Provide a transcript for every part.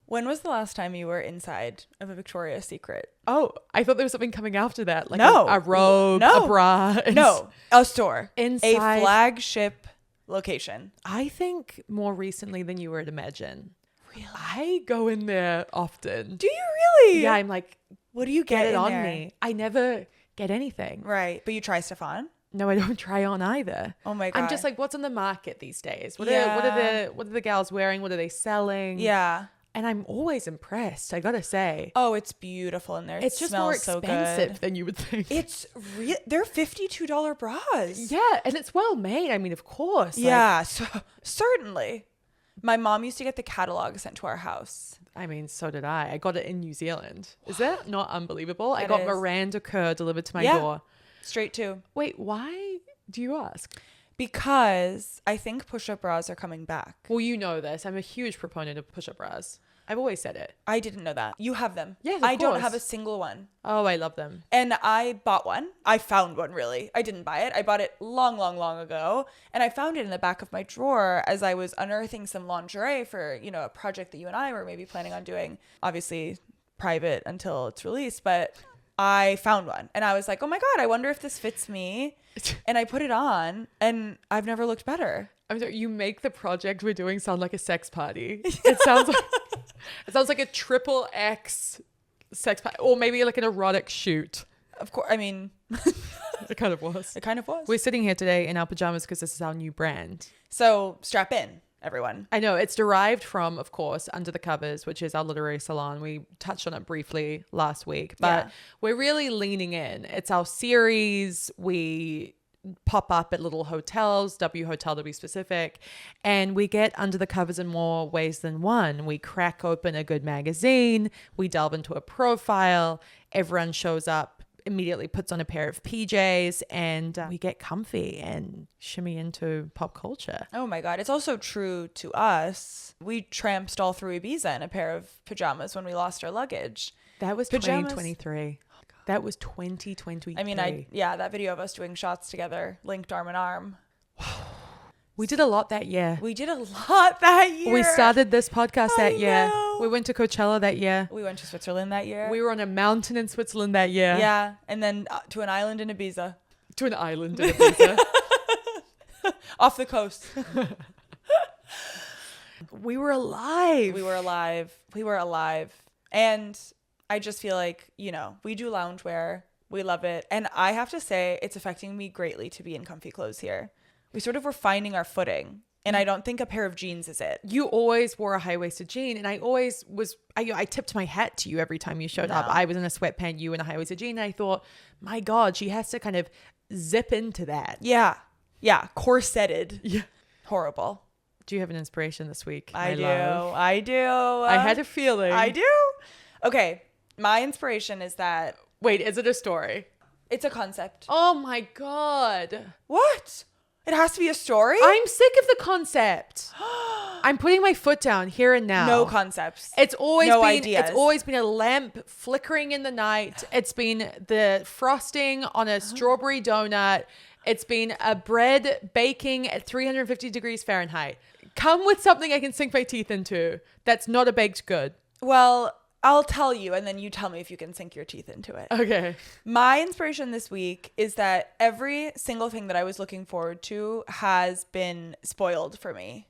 When was the last time you were inside of a Victoria's Secret? Oh, I thought there was something coming after that. Like No. a robe, No. a bra. No, a store. Inside. A flagship location. I think more recently than you would imagine. Really? I go in there often. Do you really? Yeah, I'm like, What do you get it in on there? me. I never get anything. Right. But you try Stefan? No, I don't try on either. Oh my God. I'm just like, what's on the market these days? What Yeah. are the gals wearing? What are they selling? Yeah. And I'm always impressed, I gotta say. Oh, it's beautiful in there. It's It just smells more so expensive good. than you would think. It's they're $52 bras. Yeah, and it's well made. I mean, of course. Yeah, so, certainly. My mom used to get the catalog sent to our house. I mean, so did I. I got it in New Zealand. Is that not unbelievable? I That got is. Miranda Kerr delivered to my Yeah. door. Straight to. Wait, why do you ask? Because I think push-up bras are coming back. Well, you know this. I'm a huge proponent of push-up bras. I've always said it. I didn't know that. You have them. Yes, of I don't course. have a single one. Oh, I love them. And I bought one. I found one, really. I didn't buy it. I bought it long, long, long ago. And I found it in the back of my drawer as I was unearthing some lingerie for, you know, a project that you and I were maybe planning on doing. Obviously, private until it's released. But I found one. And I was like, oh my God, I wonder if this fits me. And I put it on. And I've never looked better. I'm sorry, you make the project we're doing sound like a sex party. It sounds like a triple X sex party, or maybe like an erotic shoot. Of course. I mean, It kind of was. it kind of was. We're sitting here today in our pajamas because this is our new brand. So strap in, everyone. I know it's derived from, of course, Under the Covers, which is our literary salon. We touched on it briefly last week, but Yeah. we're really leaning in. It's our series. We pop up at little hotels, W Hotel to be specific, and we get under the covers in more ways than one. We crack open a good magazine, we delve into a profile, everyone shows up, immediately puts on a pair of PJs, and we get comfy and shimmy into pop culture. Oh my God. It's also true to us. We tramped all through Ibiza in a pair of pajamas when we lost our luggage. That was Pajamas. 2023. That was 2023. I mean, that video of us doing shots together, linked arm in arm. We did a lot that year. We did a lot that year. We started this podcast that I year. know. We went to Coachella that year. We went to Switzerland that year. We were on a mountain in Switzerland that year. Yeah. And then to an island in Ibiza. To an island in Ibiza. Off the coast. We were alive. We were alive. We were alive. And I just feel like, you know, we do loungewear. We love it. And I have to say, it's affecting me greatly to be in comfy clothes here. We sort of were finding our footing. And I don't think a pair of jeans is it. You always wore a high-waisted jean, and I always was, I tipped my hat to you every time you showed up. No. I was in a sweatpant, you in a high-waisted jean, and I thought, my God, she has to kind of zip into that. Yeah. Yeah. Corseted. Yeah. Horrible. Do you have an inspiration this week? I my do. love? I do. I had a feeling. I do. Okay. My inspiration is that Wait, is it a story? it's a concept. Oh my God. What? It has to be a story? I'm sick of the concept. I'm putting my foot down here and now. No concepts. It's always No been ideas. It's always been a lamp flickering in the night. It's been the frosting on a strawberry donut. It's been a bread baking at 350 degrees Fahrenheit. Come with something I can sink my teeth into that's not a baked good. Well, I'll tell you, and then you tell me if you can sink your teeth into it. Okay. My inspiration this week is that every single thing that I was looking forward to has been spoiled for me.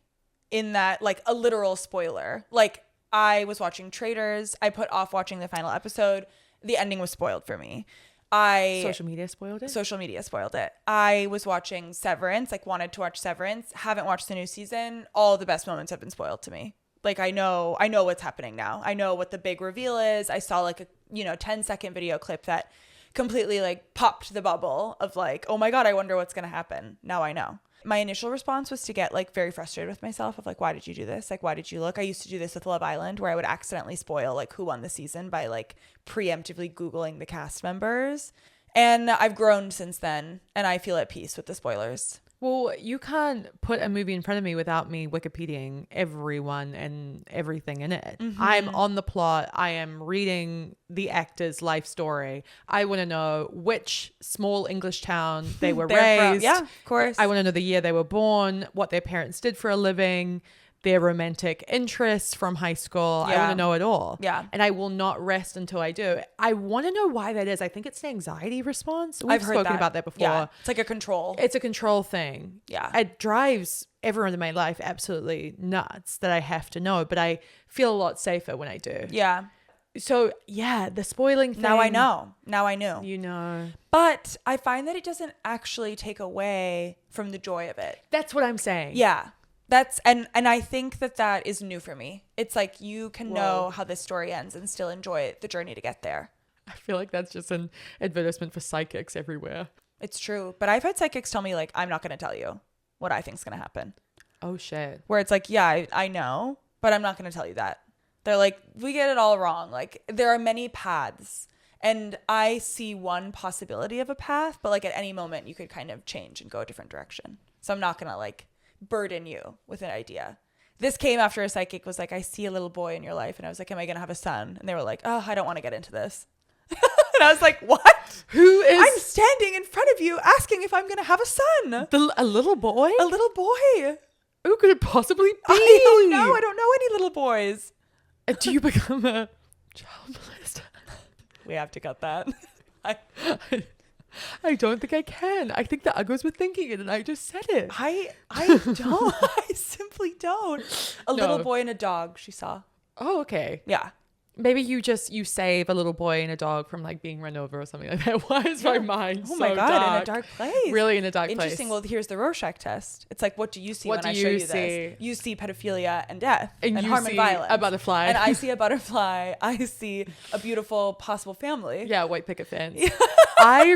In that, like, a literal spoiler. Like, I was watching Traitors. I put off watching the final episode. The ending was spoiled for me. Social media spoiled it? Social media spoiled it. I was watching Severance, like wanted to watch Severance. Haven't watched the new season. All the best moments have been spoiled to me. Like I know what's happening now. I know what the big reveal is. I saw like a 10-second video clip that completely like popped the bubble of like, oh my God, I wonder what's going to happen. Now I know. My initial response was to get like very frustrated with myself of like, why did you do this? Like, why did you look? I used to do this with Love Island where I would accidentally spoil like who won the season by like preemptively Googling the cast members. And I've grown since then and I feel at peace with the spoilers. Well, you can't put a movie in front of me without me Wikipediaing everyone and everything in it. Mm-hmm. I'm on the plot. I am reading the actor's life story. I want to know which small English town they were They're from. raised. Yeah, of course. I want to know the year they were born, what their parents did for a living, their romantic interests from high school. I want to know it all. Yeah. And I will not rest until I do. I want to know why that is. I think it's an anxiety response. I've heard spoken about that before. Yeah. It's like a control. It's a control thing. Yeah. It drives everyone in my life absolutely nuts that I have to know, but I feel a lot safer when I do. Yeah. So yeah, the spoiling thing. Now I know. Now I knew. You know. But I find that it doesn't actually take away from the joy of it. That's what I'm saying. Yeah. That's and I think that is new for me. It's like you can know how this story ends and still enjoy the journey to get there. I feel like that's just an advertisement for psychics everywhere. It's true. But I've had psychics tell me like, I'm not going to tell you what I think's going to happen. Oh shit. Where it's like, yeah, I know, but I'm not going to tell you that. They're like, we get it all wrong. Like there are many paths and I see one possibility of a path, but like at any moment you could kind of change and go a different direction. So I'm not going to like burden you with an idea. This came after a psychic was like, I see a little boy in your life. And I was like, am I going to have a son? And they were like, oh, I don't want to get into this. And I was like, what? Who is? I'm standing in front of you asking if I'm going to have a son. A little boy? A little boy. Who could it possibly be? I don't know. I don't know any little boys. Do you become a child molester? We have to cut that. I don't think I can. I think the Uggos were thinking it and I just said it. I don't. I simply don't. A little boy and a dog she saw. Oh, okay. Yeah. Maybe you save a little boy and a dog from like being run over or something like that. Why is my mind so my God, dark? in a dark place. Really in a dark place. Interesting. Well, here's the Rorschach test. It's like, what do you see What when do I show you you see? this? You see pedophilia and death and you harm see and violence. a butterfly. And I see a butterfly. I see a beautiful possible family. Yeah, white picket fence. I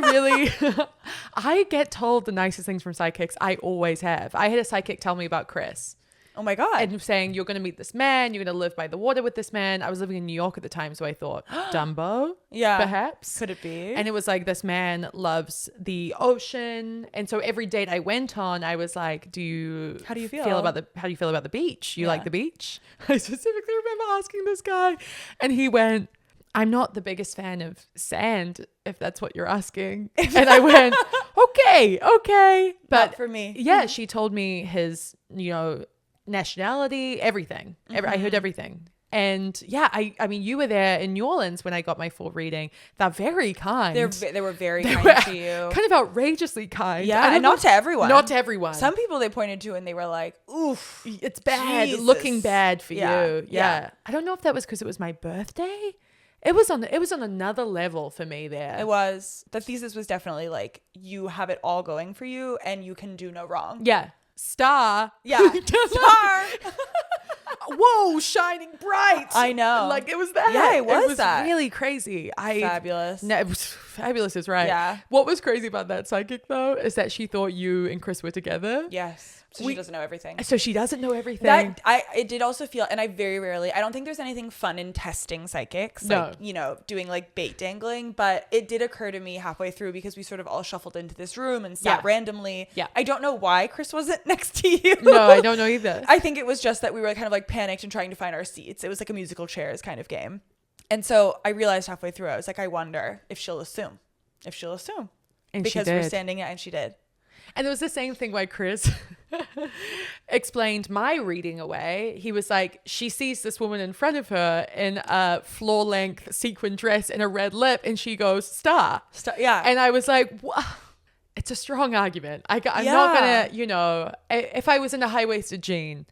get told the nicest things from psychics. I always have. I had a psychic tell me about Chris. Oh my God. And saying, you're going to meet this man. You're going to live by the water with this man. I was living in New York at the time. So I thought, Dumbo? Yeah. Perhaps. Could it be? And it was like, this man loves the ocean. And so every date I went on, I was like, how do you feel about the beach? You like the beach? I specifically remember asking this guy. And he went, I'm not the biggest fan of sand, if that's what you're asking. And I went, okay. But not for me. Yeah, she told me his, nationality, everything. I heard everything. And yeah, I mean, you were there in New Orleans when I got my full reading. They're very kind. They were very kind to you. Kind of outrageously kind. Yeah, and not to everyone. Not to everyone. Some people they pointed to and they were like, oof. It's bad. Jesus. Looking bad for you. Yeah. I don't know if that was because it was my birthday. It was on another level for me there. It was. The thesis was definitely like, you have it all going for you and you can do no wrong. Yeah. Star. Yeah. Star. Whoa, shining bright. I know. Like it was that. Yeah, it was that. Really crazy. Fabulous. No, it was fabulous is right. Yeah. What was crazy about that psychic though is that she thought you and Chris were together. Yes. So she doesn't know everything. So she doesn't know everything. It did also feel, and I very rarely, I don't think there's anything fun in testing psychics, no. like, doing like bait dangling, but it did occur to me halfway through because we sort of all shuffled into this room and sat randomly. Yeah. I don't know why Chris wasn't next to you. No, I don't know either. I think it was just that we were kind of like panicked and trying to find our seats. It was like a musical chairs kind of game. And so I realized halfway through, I was like, I wonder if she'll assume. And because we're standing, and she did. And it was the same thing why Chris explained my reading away. He was like, she sees this woman in front of her in a floor-length sequin dress and a red lip, and she goes, star. Yeah. And I was like, wow. It's a strong argument. I'm not going to, if I was in a high-waisted jean,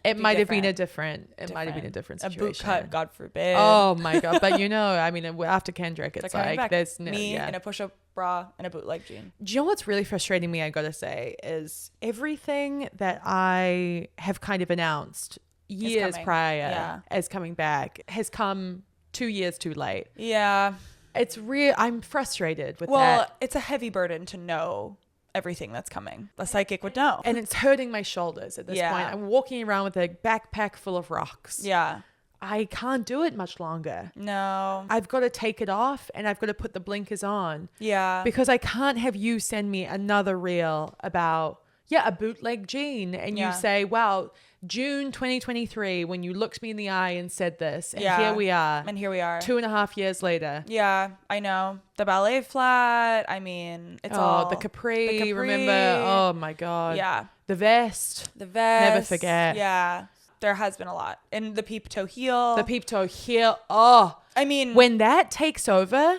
it might have been a different situation. A boot cut, God forbid. Oh my God. But I mean, after Kendrick, it's like there's me in a push-up bra and a bootleg jean. Do you know what's really frustrating me, I gotta say, is everything that I have kind of announced years prior as coming back has come 2 years too late. Yeah. It's real. I'm frustrated with that. Well, it's a heavy burden to know everything that's coming. A psychic would know. And it's hurting my shoulders at this point. I'm walking around with a backpack full of rocks. Yeah. I can't do it much longer. No. I've got to take it off and I've got to put the blinkers on. Yeah. Because I can't have you send me another reel about, a bootleg jean. And you say, wow, June 2023, when you looked me in the eye and said this. And here we are. 2.5 years later. Yeah, I know. The ballet flat. I mean, it's all. The capri. Remember? Oh my God. Yeah. The vest. Never forget. Yeah. There has been a lot. And the peep toe heel. The peep toe heel. Oh, I mean, when that takes over,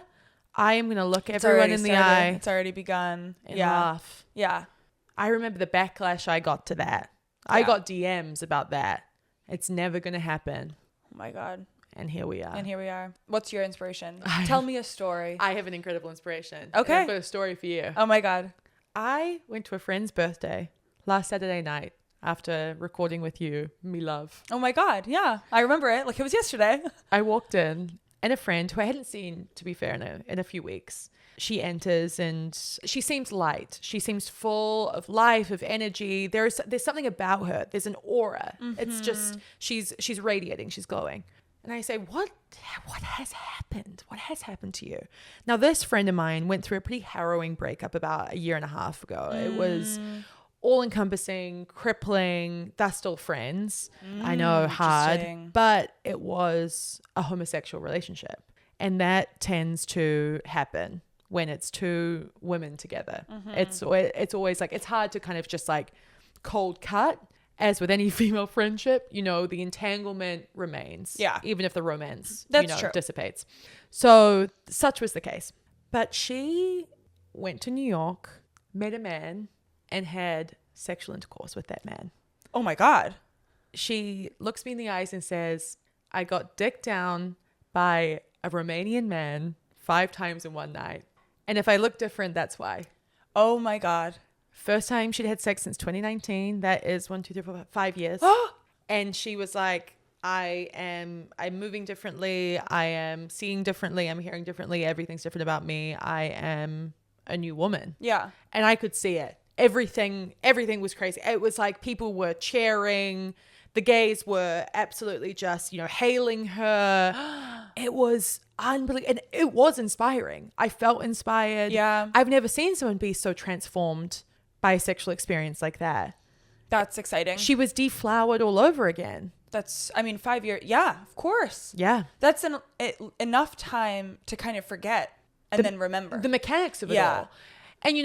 I am going to look everyone in the eye. It's already begun. And laugh. Yeah. I remember the backlash I got to that. I got DMs about that. It's never going to happen. Oh my God. And here we are. What's your inspiration? Tell me a story. I have an incredible inspiration. Okay. And I've got a story for you. Oh my God. I went to a friend's birthday last Saturday night after recording with you, me love. Oh my God. Yeah. I remember it like it was yesterday. I walked in and a friend who I hadn't seen, to be fair, in a few weeks. She enters and she seems light. She seems full of life, of energy. There's something about her. There's an aura. It's just, she's radiating. She's glowing. And I say, what has happened? What has happened to you? Now, this friend of mine went through a pretty harrowing breakup about a year and a half ago. It was all-encompassing, crippling. They're still friends. I know, hard. But it was a homosexual relationship. And that tends to happen when it's two women together. It's always like, it's hard to kind of just like cold cut. As with any female friendship, the entanglement remains. Yeah. Even if the romance, true. Dissipates. So such was the case. But she went to New York, met a man, and had sexual intercourse with that man. Oh my God. She looks me in the eyes and says, I got dicked down by a Romanian man 5 times in one night. And if I look different, that's why. Oh my God. First time she'd had sex since 2019. That is 1, 2, 3, 4, 5 years. And she was like, I'm moving differently. I am seeing differently. I'm hearing differently. Everything's different about me. I am a new woman. Yeah. And I could see it. Everything was crazy. It was like people were cheering. The gays were absolutely just, hailing her. It was unbelievable. And it was inspiring. I felt inspired. Yeah. I've never seen someone be so transformed by a sexual experience like that. That's exciting. She was deflowered all over again. 5 years. Yeah, of course. Yeah. That's enough time to kind of forget and then remember. The mechanics of it all. And,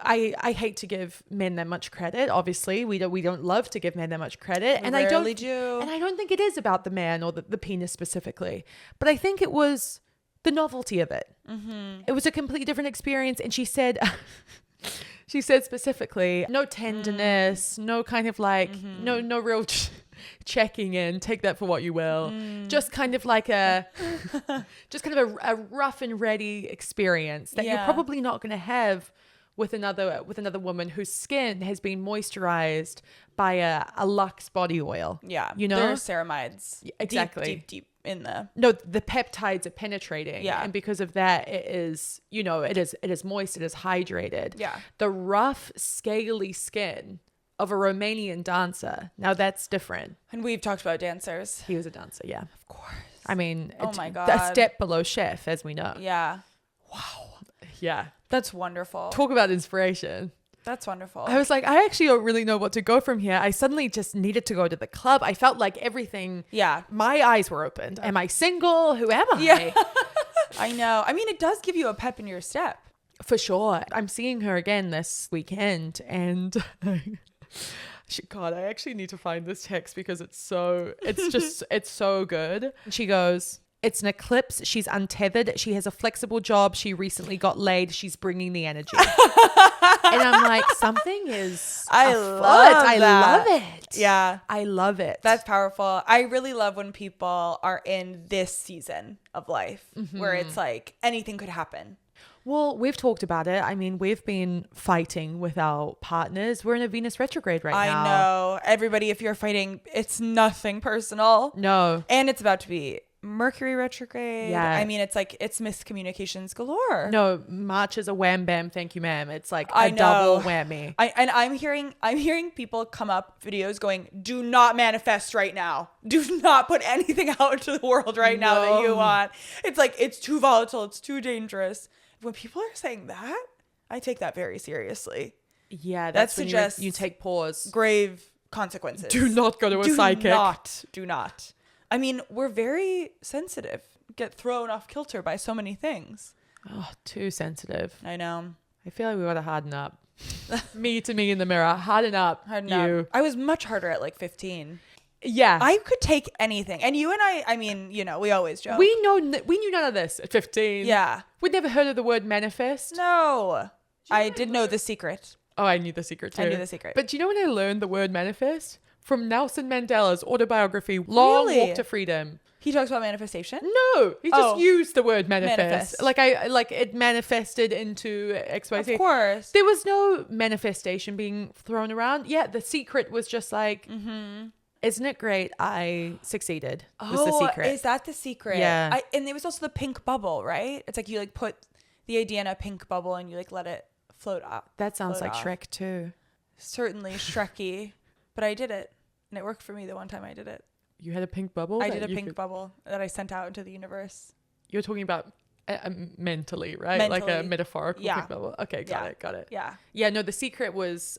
I hate to give men that much credit. Obviously, we don't love to give men that much credit. And I rarely do. And I don't think it is about the man or the penis specifically. But I think it was the novelty of it. Mm-hmm. It was a completely different experience. And she said... She said specifically, no tenderness, no kind of like, no real checking in. Take that for what you will. Just kind of like a rough and ready experience that you're probably not going to have with another woman whose skin has been moisturized by a Lux body oil. Yeah, there are ceramides. Exactly. Deep in the. No, the peptides are penetrating. Yeah, and because of that, it is moist. It is hydrated. Yeah, the rough, scaly skin of a Romanian dancer. Now that's different. And we've talked about dancers. He was a dancer. Yeah, of course. I mean, oh my God, a step below chef, as we know. Yeah. Wow. Yeah. That's wonderful. Talk about inspiration. That's wonderful. I was like, I actually don't really know what to go from here. I suddenly just needed to go to the club. I felt like everything. Yeah. My eyes were opened. Am I single? Who am I? Yeah. I know. I mean, it does give you a pep in your step. For sure. I'm seeing her again this weekend. And God, I actually need to find this text because it's so good. She goes, it's an eclipse. She's untethered. She has a flexible job. She recently got laid. She's bringing the energy. And I'm like, something is I love it. Yeah. I love it. That's powerful. I really love when people are in this season of life where it's like anything could happen. Well, we've talked about it. I mean, we've been fighting with our partners. We're in a Venus retrograde right now. I know. Everybody, if you're fighting, it's nothing personal. No. And it's about to be Mercury retrograde. Yeah. I mean, it's like, it's miscommunications galore. No, March is a wham bam, thank you ma'am. It's like a double whammy. I'm hearing people come up videos going, do not manifest right now. Do not put anything out into the world right now that you want. It's like, it's too volatile. It's too dangerous. When people are saying that, I take that very seriously. Yeah, that suggests you take pause. Grave consequences. Do not go to a psychic. Do not. I mean, we're very sensitive. Get thrown off kilter by so many things. Oh, too sensitive. I know. I feel like we gotta harden up. Me in the mirror. Harden up. I was much harder at like 15. Yeah. I could take anything. And you and I mean, you know, we always joke. We knew none of this at 15. Yeah. We'd never heard of the word manifest. No. I did know the secret. Oh, I knew the secret too. I knew the secret. But do you know when I learned the word manifest? From Nelson Mandela's autobiography, Long Really? Walk to Freedom. He talks about manifestation? No, he just used the word Manifest. manifest. Like it manifested into XYZ. Of course. There was no manifestation being thrown around. Yeah, the secret was just like, isn't it great I succeeded? Was the secret. Is that the secret? Yeah. And there was also the pink bubble, right? It's like you like put the idea in a pink bubble and you like let it float up. That sounds float like off. Shrek too. Certainly Shrekky. But I did it. And it worked for me the one time I did it. You had a pink bubble? I did a pink bubble that I sent out into the universe. You're talking about mentally, right? Like a Mentally. metaphorical pink bubble. Okay, got it. Yeah. Yeah, no, the secret was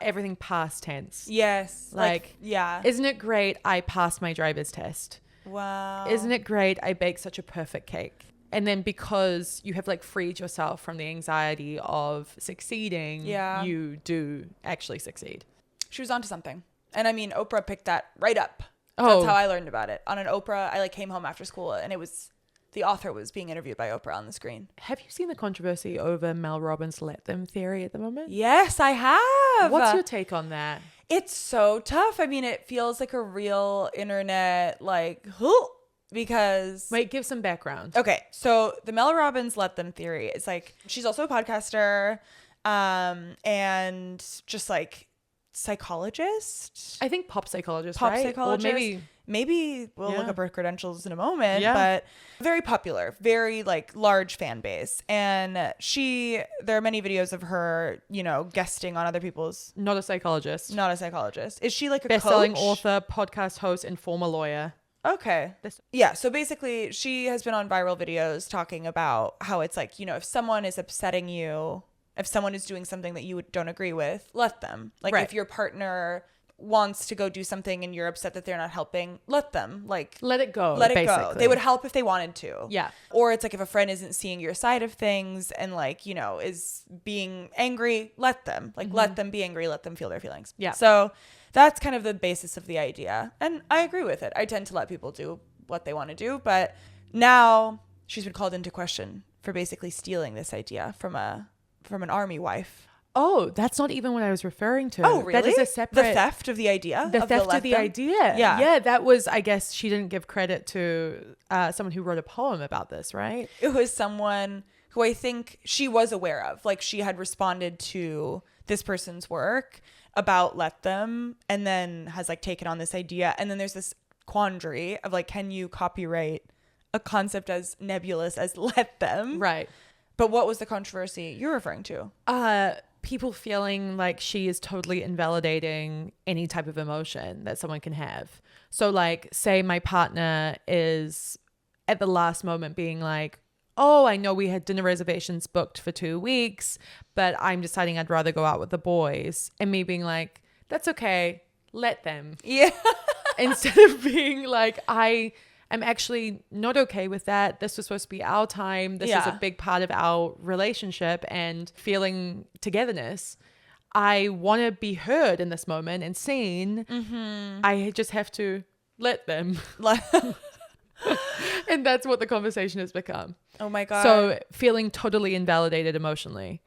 everything past tense. Yes. Like, yeah. Isn't it great I passed my driver's test? Wow. Isn't it great I baked such a perfect cake? And then because you have like freed yourself from the anxiety of succeeding, you do actually succeed. She was onto something. And I mean, Oprah picked that right up. Oh. That's how I learned about it. On an Oprah, I like came home after school and it was, the author was being interviewed by Oprah on the screen. Have you seen the controversy over Mel Robbins' let them theory at the moment? Yes, I have. What's your take on that? It's so tough. I mean, it feels like a real internet, like, because... Wait, give some background. Okay, so the Mel Robbins let them theory is like, she's also a podcaster and just like psychologist. I think pop psychologist, Pop right? psychologist. Or maybe we'll look up her credentials in a moment, Yeah. but very popular, very like large fan base. And there are many videos of her, you know, guesting on other people's. Not a psychologist. Not a psychologist. Is she like a Best-selling coach? author, podcast host, and former lawyer. Okay. Yeah. So basically, she has been on viral videos talking about how it's like, you know, if someone is upsetting you, if someone is doing something that you don't agree with, let them. Like Right. if your partner wants to go do something and you're upset that they're not helping, let them. Like Let it go. let it basically. go. They would help if they wanted to. Yeah. Or it's like if a friend isn't seeing your side of things and like, you know, is being angry, let them. Like let them be angry, let them feel their feelings. Yeah. So that's kind of the basis of the idea. And I agree with it. I tend to let people do what they want to do, but now she's been called into question for basically stealing this idea from an army wife. Oh, that's not even what I was referring to. Oh, really? That is a separate... The theft of the idea? The theft of the idea. Yeah. Yeah, that was, I guess she didn't give credit to someone who wrote a poem about this, right? It was someone who I think she was aware of. Like she had responded to this person's work about let them and then has like taken on this idea. And then there's this quandary of like, can you copyright a concept as nebulous as let them? Right. But what was the controversy you're referring to? People feeling like she is totally invalidating any type of emotion that someone can have. So like, say my partner is at the last moment being like, oh, I know we had dinner reservations booked for 2 weeks, but I'm deciding I'd rather go out with the boys. And me being like, that's okay, let them. Yeah. Instead of being like, I'm actually not okay with that. This was supposed to be our time. This is a big part of our relationship and feeling togetherness. I want to be heard in this moment and seen. Mm-hmm. I just have to let them. And that's what the conversation has become. Oh my God. So feeling totally invalidated emotionally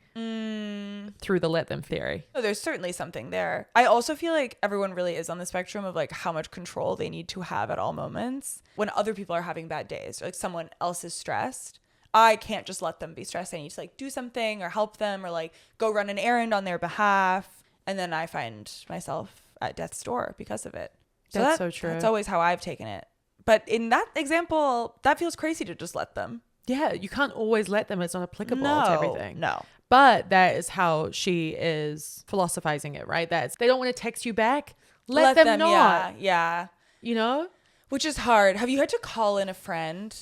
through the let them theory. Oh, there's certainly something there. I also feel like everyone really is on the spectrum of like how much control they need to have at all moments. When other people are having bad days or like someone else is stressed, I can't just let them be stressed. I need to like do something or help them or like go run an errand on their behalf. And then I find myself at death's door because of it. That's so true. That's always how I've taken it. But in that example, that feels crazy to just let them. Yeah, you can't always let them. It's not applicable to everything. No. But that is how she is philosophizing it, right? That's they don't want to text you back. Let them not. Yeah. You know? Which is hard. Have you had to call in a friend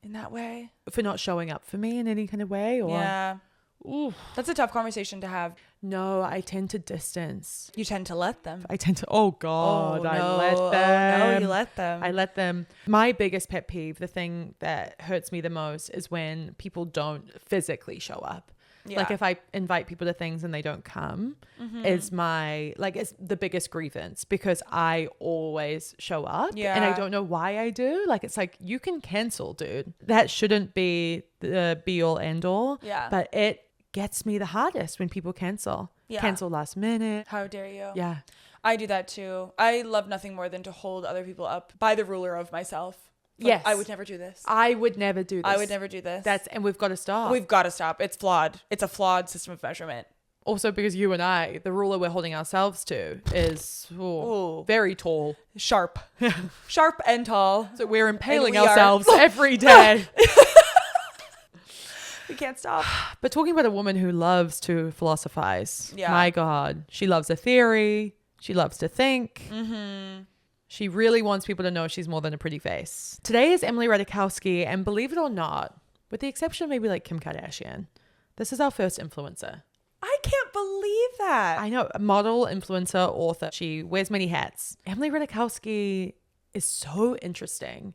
in that way? For not showing up for me in any kind of way? Or Yeah. Ooh. That's a tough conversation to have. No, I tend to distance. You tend to let them. I tend to, oh God, Oh, I no. let Oh, them. no, you let them. I let them. My biggest pet peeve, the thing that hurts me the most is when people don't physically show up. Yeah. Like if I invite people to things and they don't come is my, like, it's the biggest grievance because I always show up and I don't know why I do. Like, it's like, you can cancel, dude. That shouldn't be the be all end all. Yeah. But it gets me the hardest when people cancel. Yeah. Cancel last minute. How dare you? Yeah. I do that too. I love nothing more than to hold other people up by the ruler of myself. Like, Yes. I would never do this. I would never do this. I would never do this. And we've got to stop. We've got to stop. It's flawed. It's a flawed system of measurement. Also, because you and I, the ruler we're holding ourselves to is very tall. Sharp. Sharp and tall. So we're impaling we are- ourselves every day. We can't stop. But talking about a woman who loves to philosophize. Yeah. My God. She loves a theory. She loves to think. She really wants people to know she's more than a pretty face. Today is Emily Ratajkowski, and believe it or not, with the exception of maybe like Kim Kardashian, this is our first influencer. I can't believe that. I know, model, influencer, author. She wears many hats. Emily Ratajkowski is so interesting.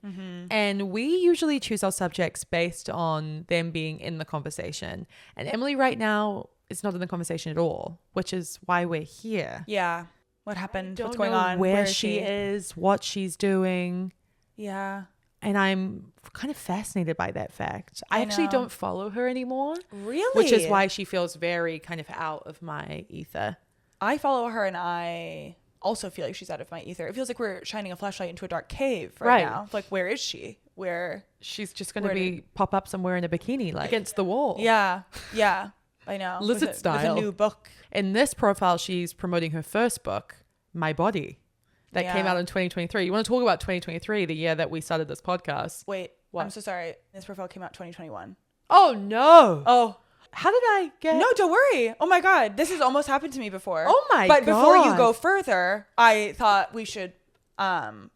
And we usually choose our subjects based on them being in the conversation. And Emily right now is not in the conversation at all, which is why we're here. Yeah. What happened? Don't What's going know on? Where is she is, what she's doing. Yeah. And I'm kind of fascinated by that fact. I actually know. don't follow her anymore. Really? Which is why she feels very kind of out of my ether. I follow her and I also feel like she's out of my ether. It feels like we're shining a flashlight into a dark cave right now. Like, where is she? Where? She's just going to pop up somewhere in a bikini, like against the wall. Yeah. Yeah. I know. Lizard style. With a new book. In this profile, she's promoting her first book, My Body, that came out in 2023. You want to talk about 2023, the year that we started this podcast? Wait, What? I'm so sorry. This profile came out 2021. Oh, no. Oh, How did I get... no, don't worry. Oh my God. This has almost happened to me before. Oh my But before you God. go further, I thought we should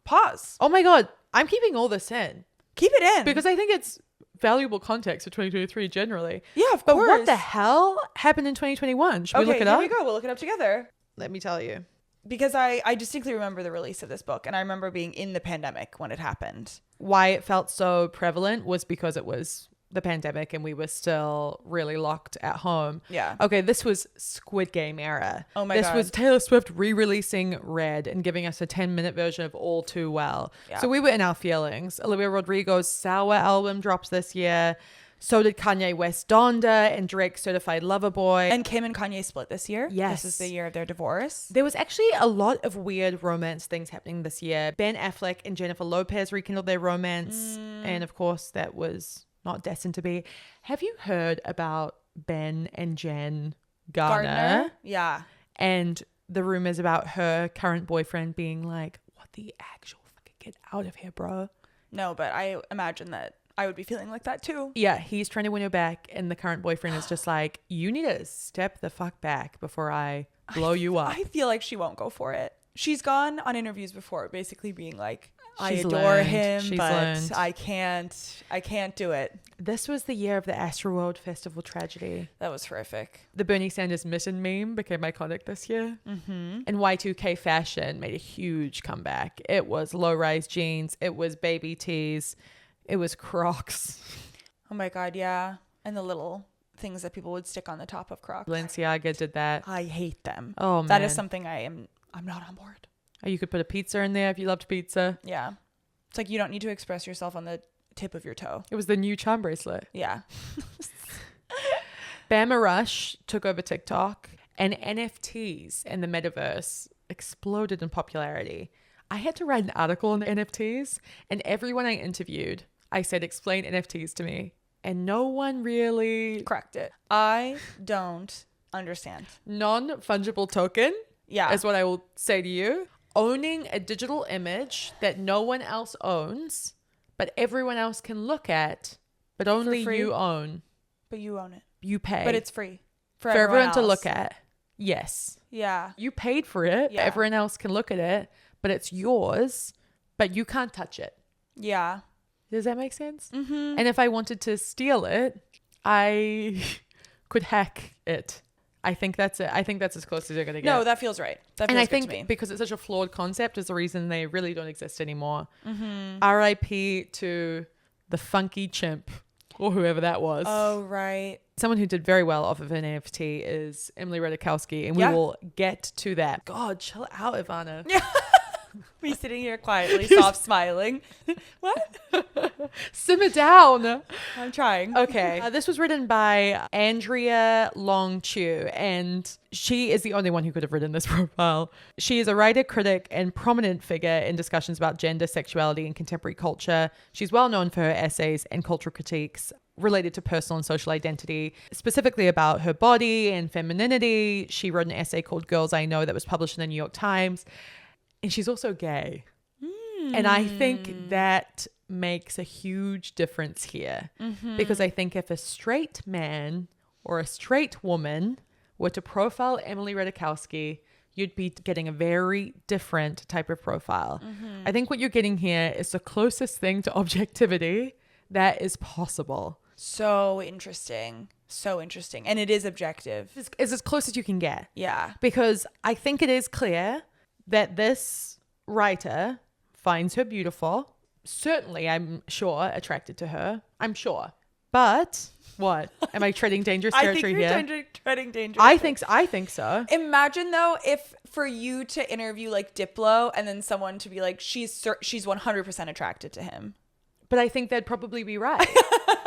pause. Oh my God. I'm keeping all this in Keep it in. because I think it's valuable context for 2023 generally. yeah, of But course. what the hell happened in 2021? Should we look it here up? we go. We'll look it up together. Let me tell you. Because I distinctly remember the release of this book, and I remember being in the pandemic when it happened. Why it felt so prevalent was because it was the pandemic and we were still really locked at home. Yeah. Okay, this was Squid Game era. Oh my This God. was Taylor Swift re-releasing Red and giving us a 10-minute version of All Too Well. Yeah. So we were in our feelings. Olivia Rodrigo's Sour album drops this year. So did Kanye West Donda and Drake Certified Lover Boy. And Kim and Kanye split this year. Yes. This is the year of their divorce. There was actually a lot of weird romance things happening this year. Ben Affleck and Jennifer Lopez rekindled their romance. And of course, that was not destined to be. Have you heard about Ben and Jen Gardner? Yeah. And the rumors about her current boyfriend being like, what the actual fucking get out of here, bro? No, but I imagine that I would be feeling like that too. Yeah, he's trying to win her back. And the current boyfriend is just like, you need to step the fuck back before I blow you up. I feel like she won't go for it. She's gone on interviews before, basically being like, I She's adore learned. him, She's but learned. I can't do it. This was the year of the Astroworld Festival tragedy. That was horrific. The Bernie Sanders mitten meme became iconic this year. And Y2K fashion made a huge comeback. It was low-rise jeans. It was baby tees. It was Crocs. Oh my God, yeah. And the little things that people would stick on the top of Crocs. Balenciaga did that. I hate them. Oh, man. That is something I'm not on board. Oh, you could put a pizza in there if you loved pizza. Yeah. It's like you don't need to express yourself on the tip of your toe. It was the new charm bracelet. Yeah. Bama Rush took over TikTok, and NFTs and the metaverse exploded in popularity. I had to write an article on NFTs, and everyone I interviewed, I said, explain NFTs to me. And no one really... Correct it. I don't understand. Non-fungible token Yeah. is what I will say to you. Owning a digital image that no one else owns, but everyone else can look at, but only free? you own. But you own it. You pay. But it's free for everyone to else. look at. Yes. Yeah. You paid for it. Yeah. Everyone else can look at it, but it's yours, but you can't touch it. Yeah. Does that make sense? Mm-hmm. And if I wanted to steal it, I could hack it. I think that's it. I think that's as close as you're going to get. No, that feels right. That feels And I good to me. think because it's such a flawed concept is the reason they really don't exist anymore. R.I.P. to the funky chimp or whoever that was. Oh, right. Someone who did very well off of an NFT is Emily Ratajkowski, and we Yeah. will get to that. God, chill out, Ivana. Yeah. Me sitting here quietly, soft smiling. What? Simmer down. I'm trying. Okay. This was written by Andrea Long Chu, and she is the only one who could have written this profile. She is a writer, critic, and prominent figure in discussions about gender, sexuality, and contemporary culture. She's well known for her essays and cultural critiques related to personal and social identity, specifically about her body and femininity. She wrote an essay called Girls I Know that was published in the New York Times. And she's also gay. And I think that makes a huge difference here. Because I think if a straight man or a straight woman were to profile Emily Ratajkowski, you'd be getting a very different type of profile. I think what you're getting here is the closest thing to objectivity that is possible. So interesting. So interesting. And it is objective. It's as close as you can get. Yeah. Because I think it is clear that this writer finds her beautiful. Certainly, I'm sure, attracted to her. I'm sure. But what? Am I treading dangerous territory here? I think you're treading dangerous. I think so. Imagine though, if for you to interview like Diplo and then someone to be like, she's 100% attracted to him. But I think they'd probably be right.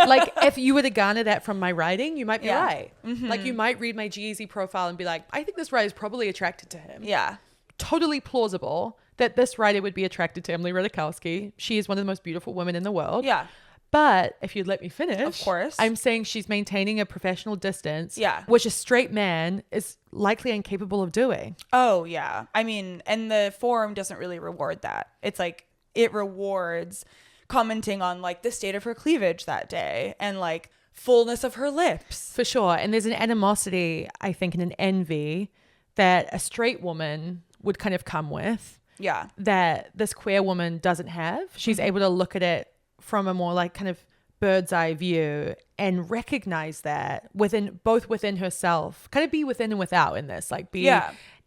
Like, if you were to garner that from my writing, you might be right. Like, you might read my G-Eazy profile and be like, I think this writer is probably attracted to him. Yeah. Totally plausible that this writer would be attracted to Emily Ratajkowski. She is one of the most beautiful women in the world. Yeah. But if you'd let me finish, Of course. I'm saying she's maintaining a professional distance, Yeah. which a straight man is likely incapable of doing. Oh, yeah. I mean, and the forum doesn't really reward that. It's like, it rewards commenting on like the state of her cleavage that day and like fullness of her lips. For sure. And there's an animosity, I think, and an envy that a straight woman would kind of come with. Yeah. That this queer woman doesn't have. She's able to look at it from a more like kind of bird's eye view and recognize that within herself, kind of be within and without in this, like be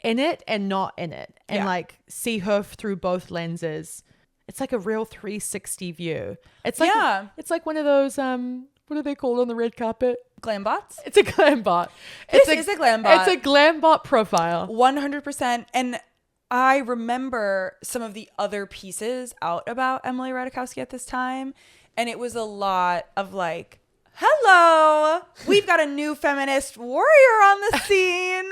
in it and not in it, and like see her through both lenses. It's like a real 360 view. It's like it's like one of those what are they called on the red carpet? Glam bots? It's a glam bot. This is a glam bot. It's a glam bot profile. 100%. And I remember some of the other pieces out about Emily Ratajkowski at this time. And it was a lot of like, hello, we've got a new feminist warrior on the scene.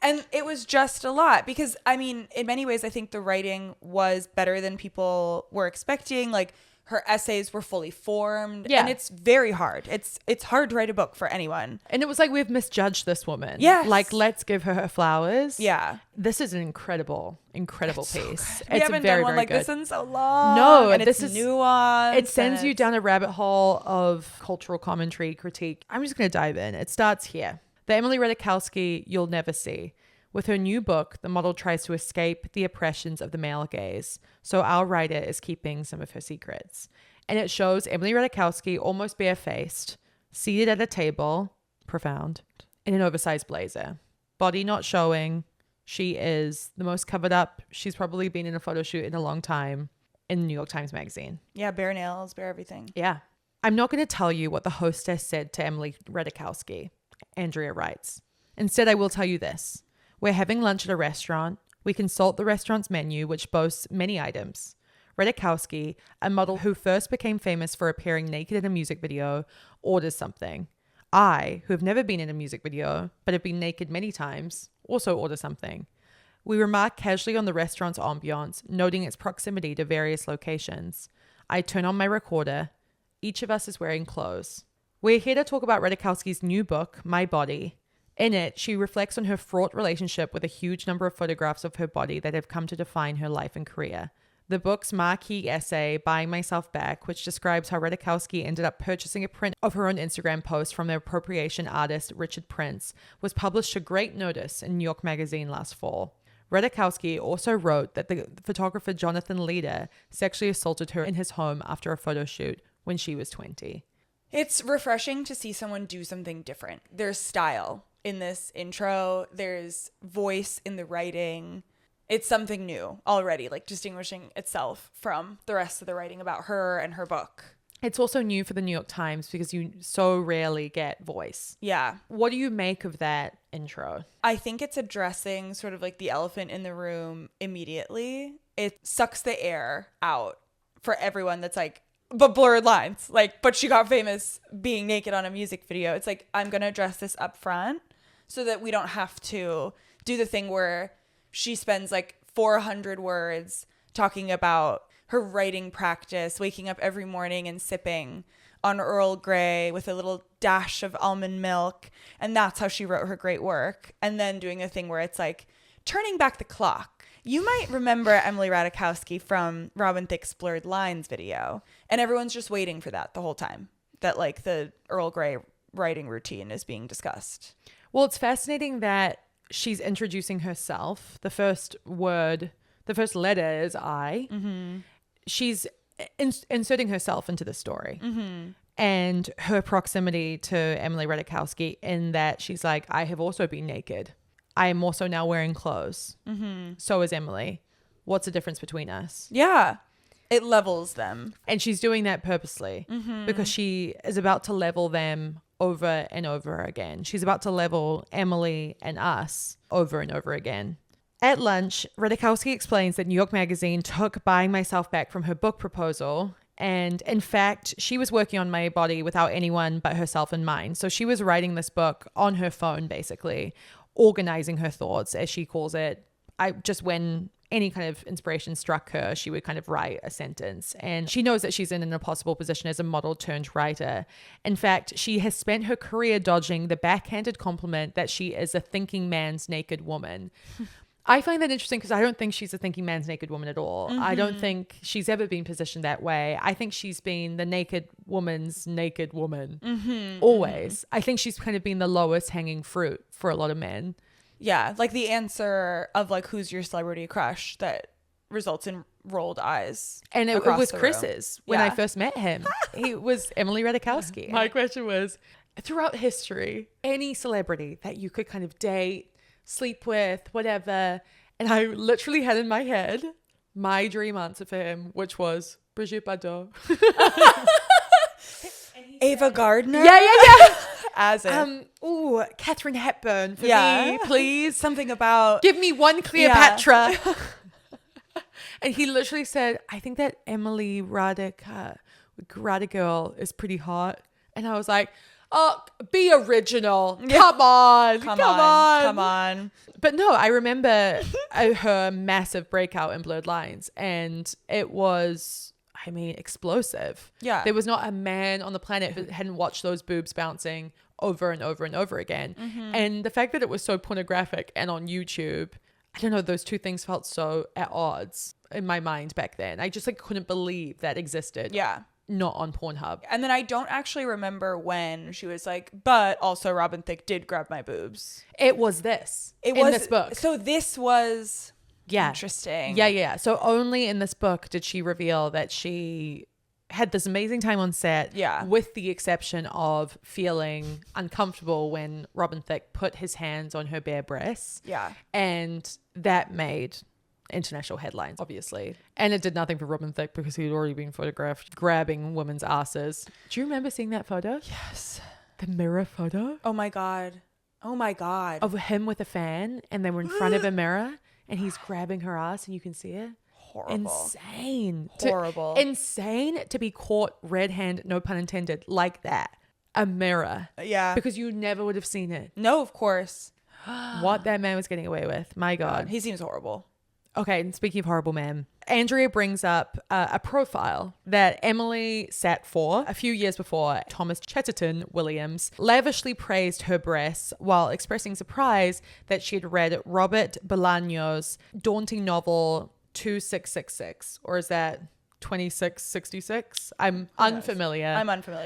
And it was just a lot because, I mean, in many ways, I think the writing was better than people were expecting. Like, her essays were fully formed. Yeah. And it's very hard. It's hard to write a book for anyone. And it was like, we've misjudged this woman. Yes. Like, let's give her flowers. Yeah. This is an incredible piece. We haven't done one like this in so long. No, and this it's is nuanced. It sends and you it's- down a rabbit hole of cultural commentary, critique. I'm just going to dive in. It starts here. The Emily Ratajkowski you'll never see. With her new book, the model tries to escape the oppressions of the male gaze. So our writer is keeping some of her secrets. And it shows Emily Ratajkowski almost barefaced, seated at a table, profound, in an oversized blazer. Body not showing. She is the most covered up she's probably been in a photo shoot in a long time in the New York Times Magazine. Yeah, bare nails, bare everything. Yeah. I'm not going to tell you what the hostess said to Emily Ratajkowski, Andrea writes. Instead, I will tell you this. We're having lunch at a restaurant. We consult the restaurant's menu, which boasts many items. Ratajkowski, a model who first became famous for appearing naked in a music video, orders something. I, who have never been in a music video, but have been naked many times, also order something. We remark casually on the restaurant's ambiance, noting its proximity to various locations. I turn on my recorder. Each of us is wearing clothes. We're here to talk about Ratajkowski's new book, My Body. In it, she reflects on her fraught relationship with a huge number of photographs of her body that have come to define her life and career. The book's marquee essay, Buying Myself Back, which describes how Ratajkowski ended up purchasing a print of her own Instagram post from the appropriation artist Richard Prince, was published to great notice in New York Magazine last fall. Ratajkowski also wrote that the photographer Jonathan Leder sexually assaulted her in his home after a photo shoot when she was 20. It's refreshing to see someone do something different. There's style in this intro. There's voice in the writing. It's something new already, like distinguishing itself from the rest of the writing about her and her book. It's also new for the New York Times because you so rarely get voice. Yeah. What do you make of that intro? I think it's addressing sort of like the elephant in the room immediately. It sucks the air out for everyone that's like, but blurred lines. Like, but she got famous being naked on a music video. It's like, I'm going to address this up front so that we don't have to do the thing where she spends like 400 words talking about her writing practice, waking up every morning and sipping on Earl Grey with a little dash of almond milk. And that's how she wrote her great work. And then doing a thing where it's like turning back the clock. You might remember Emily Ratajkowski from Robin Thicke's Blurred Lines video. And everyone's just waiting for that the whole time. That like the Earl Grey writing routine is being discussed. Well, it's fascinating that she's introducing herself. The first letter is I. Mm-hmm. She's inserting herself into the story. Mm-hmm. And her proximity to Emily Ratajkowski in that she's like, I have also been naked. I am also now wearing clothes. Mm-hmm. So is Emily. What's the difference between us? Yeah. It levels them. And she's doing that purposely because she is about to level them over and over again. She's about to level Emily and us over and over again. At lunch, Ratajkowski explains that New York Magazine took Buying Myself Back from her book proposal. And in fact, she was working on my body without anyone but herself in mind. So she was writing this book on her phone, basically, organizing her thoughts, as she calls it. When any kind of inspiration struck her, she would kind of write a sentence. And she knows that she's in an impossible position as a model turned writer. In fact, she has spent her career dodging the backhanded compliment that she is a thinking man's naked woman. I find that interesting because I don't think she's a thinking man's naked woman at all. Mm-hmm. I don't think she's ever been positioned that way. I think she's been the naked woman's naked woman. Mm-hmm. Always. Mm-hmm. I think she's kind of been the lowest hanging fruit for a lot of men. Yeah, like the answer of like, who's your celebrity crush that results in rolled eyes. And it was Chris's when I first met him. He was Emily Ratajkowski. My question was, throughout history, any celebrity that you could kind of date, sleep with, whatever. And I literally had in my head my dream answer for him, which was Brigitte Bardot. Ava Gardner? Yeah. As in. Katharine Hepburn for me, please. Something about... Give me one Cleopatra. Yeah. And he literally said, I think that Emily Ratajkowski is pretty hot. And I was like, oh, be original. Yeah. Come on. But no, I remember her massive breakout in Blurred Lines. And it was, explosive. Yeah. There was not a man on the planet who hadn't watched those boobs bouncing over and over and over again. Mm-hmm. And the fact that it was so pornographic and on YouTube, I don't know, those two things felt so at odds in my mind back then. I just couldn't believe that existed. Yeah. Not on Pornhub. And then I don't actually remember when she was like, but also Robin Thicke did grab my boobs. It was this. In this book. So this was interesting. Yeah. So only in this book did she reveal that she had this amazing time on set. Yeah. With the exception of feeling uncomfortable when Robin Thicke put his hands on her bare breasts. Yeah. And that made international headlines, obviously. And it did nothing for Robin Thicke because he'd already been photographed grabbing women's asses. Do you remember seeing that photo? Yes. The mirror photo? Oh my God. Of him with a fan, and they were in front of a mirror and he's grabbing her ass and you can see it. Horrible. Insane to be caught red hand, no pun intended, like that. A mirror. Yeah. Because you never would have seen it. No, of course. What that man was getting away with. My God. He seems horrible. Okay, and speaking of horrible men, Andrea brings up a profile that Emily sat for a few years before. Thomas Chatterton Williams lavishly praised her breasts while expressing surprise that she had read Robert Bolaño's daunting novel 2666, or is that 2666? I'm unfamiliar.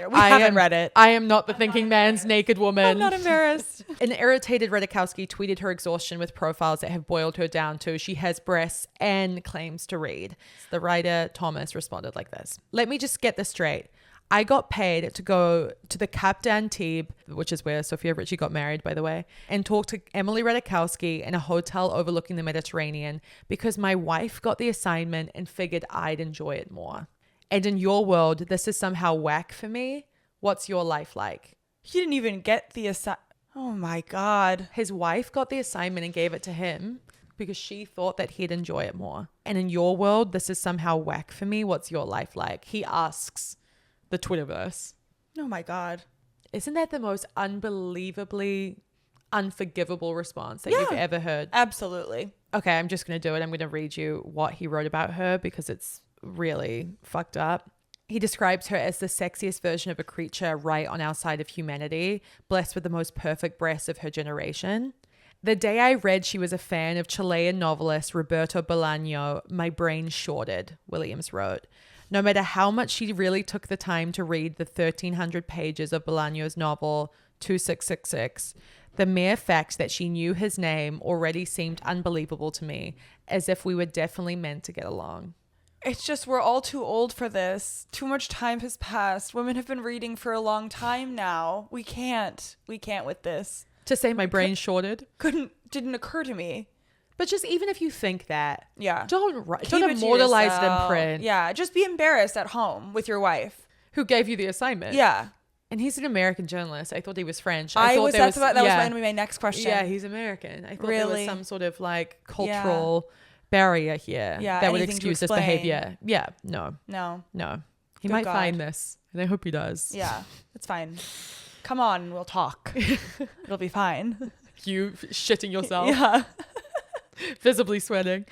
We haven't read it. I am not the thinking man's naked woman. I'm not embarrassed. An irritated Ratajkowski tweeted her exhaustion with profiles that have boiled her down to she has breasts and claims to read. The writer Thomas responded like this: "Let me just get this straight. I got paid to go to the Cap d'Antibes, which is where Sophia Richie got married, by the way, and talk to Emily Ratajkowski in a hotel overlooking the Mediterranean because my wife got the assignment and figured I'd enjoy it more." And in your world, this is somehow whack for me. What's your life like? He didn't even get the Oh my God. His wife got the assignment and gave it to him because she thought that he'd enjoy it more. And in your world, this is somehow whack for me. What's your life like? He asks the Twitterverse. Oh my God. Isn't that the most unbelievably unforgivable response that you've ever heard? Absolutely. Okay, I'm just going to do it. I'm going to read you what he wrote about her because it's really fucked up. He describes her as the sexiest version of a creature right on our side of humanity, blessed with the most perfect breasts of her generation. The day I read she was a fan of Chilean novelist Roberto Bolaño, my brain shorted, Williams wrote. No matter how much she really took the time to read the 1,300 pages of Bolaño's novel 2666, the mere fact that she knew his name already seemed unbelievable to me, as if we were definitely meant to get along. It's just we're all too old for this. Too much time has passed. Women have been reading for a long time now. We can't with this. To say my brain shorted? Didn't occur to me. But just even if you think that, don't immortalize it in print. Yeah, just be embarrassed at home with your wife. Who gave you the assignment. Yeah. And he's an American journalist. I thought he was French. That was going to be my next question. Yeah, he's American. I thought there was some sort of like cultural barrier here that would excuse this behavior. Yeah, no. He might find this, and I hope he does. Yeah, it's fine. Come on, we'll talk. It'll be fine. You shitting yourself. Yeah. Visibly sweating.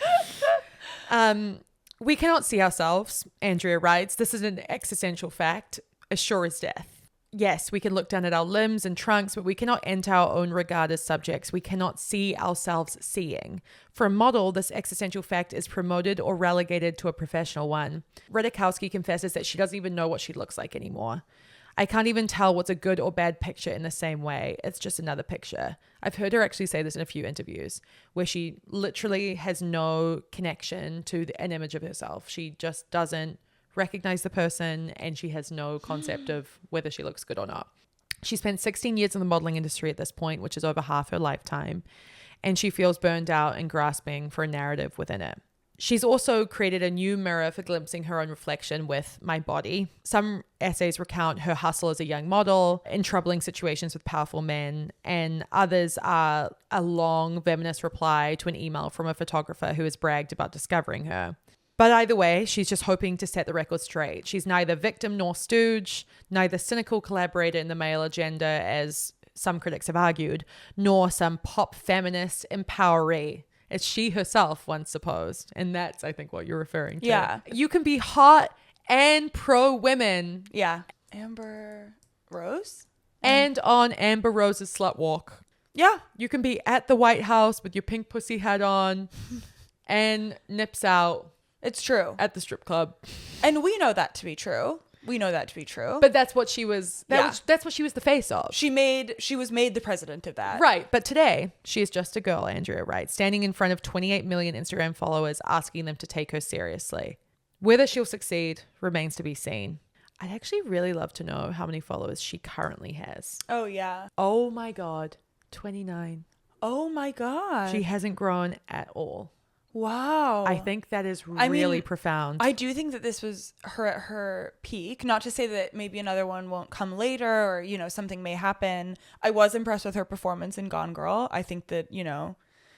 We cannot see ourselves, Andrea writes. This is an existential fact, as sure as death. Yes, we can look down at our limbs and trunks, but we cannot enter our own regard as subjects. We cannot see ourselves seeing. For a model, this existential fact is promoted or relegated to a professional one. Ratajkowski confesses that she doesn't even know what she looks like anymore. I can't even tell what's a good or bad picture in the same way. It's just another picture. I've heard her actually say this in a few interviews where she literally has no connection to an image of herself. She just doesn't recognize the person and she has no concept of whether she looks good or not. She spent 16 years in the modeling industry at this point, which is over half her lifetime, and she feels burned out and grasping for a narrative within it. She's also created a new mirror for glimpsing her own reflection with My Body. Some essays recount her hustle as a young model in troubling situations with powerful men, and others are a long feminist reply to an email from a photographer who has bragged about discovering her. But either way, she's just hoping to set the record straight. She's neither victim nor stooge, neither cynical collaborator in the male agenda, as some critics have argued, nor some pop feminist empoweree, as she herself once supposed. And that's, I think, what you're referring to. Yeah. You can be hot and pro-women. Yeah. Amber Rose? And on Amber Rose's slut walk. Yeah. You can be at the White House with your pink pussy hat on and nips out. It's true. At the strip club. And we know that to be true. But that's what she was. That's what she was the face of. She was made the president of that. Right. But today, she is just a girl, Andrea writes, standing in front of 28 million Instagram followers, asking them to take her seriously. Whether she'll succeed remains to be seen. I'd actually really love to know how many followers she currently has. Oh, yeah. Oh, my God. 29. Oh, my God. She hasn't grown at all. Wow. I think that is really profound. I do think that this was her at her peak. Not to say that maybe another one won't come later or, something may happen. I was impressed with her performance in Gone Girl. I think that,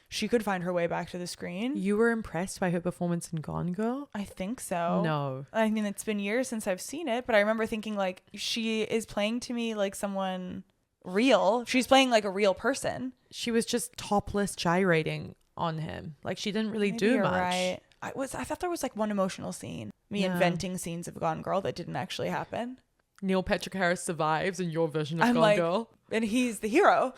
she could find her way back to the screen. You were impressed by her performance in Gone Girl? I think so. No. I mean, it's been years since I've seen it, but I remember thinking like she is playing to me like someone real. She's playing like a real person. She was just topless gyrating on him. Like she didn't really do much. Right. I thought there was like one emotional scene. Inventing scenes of Gone Girl that didn't actually happen. Neil Patrick Harris survives in your version of Gone Girl. And he's the hero.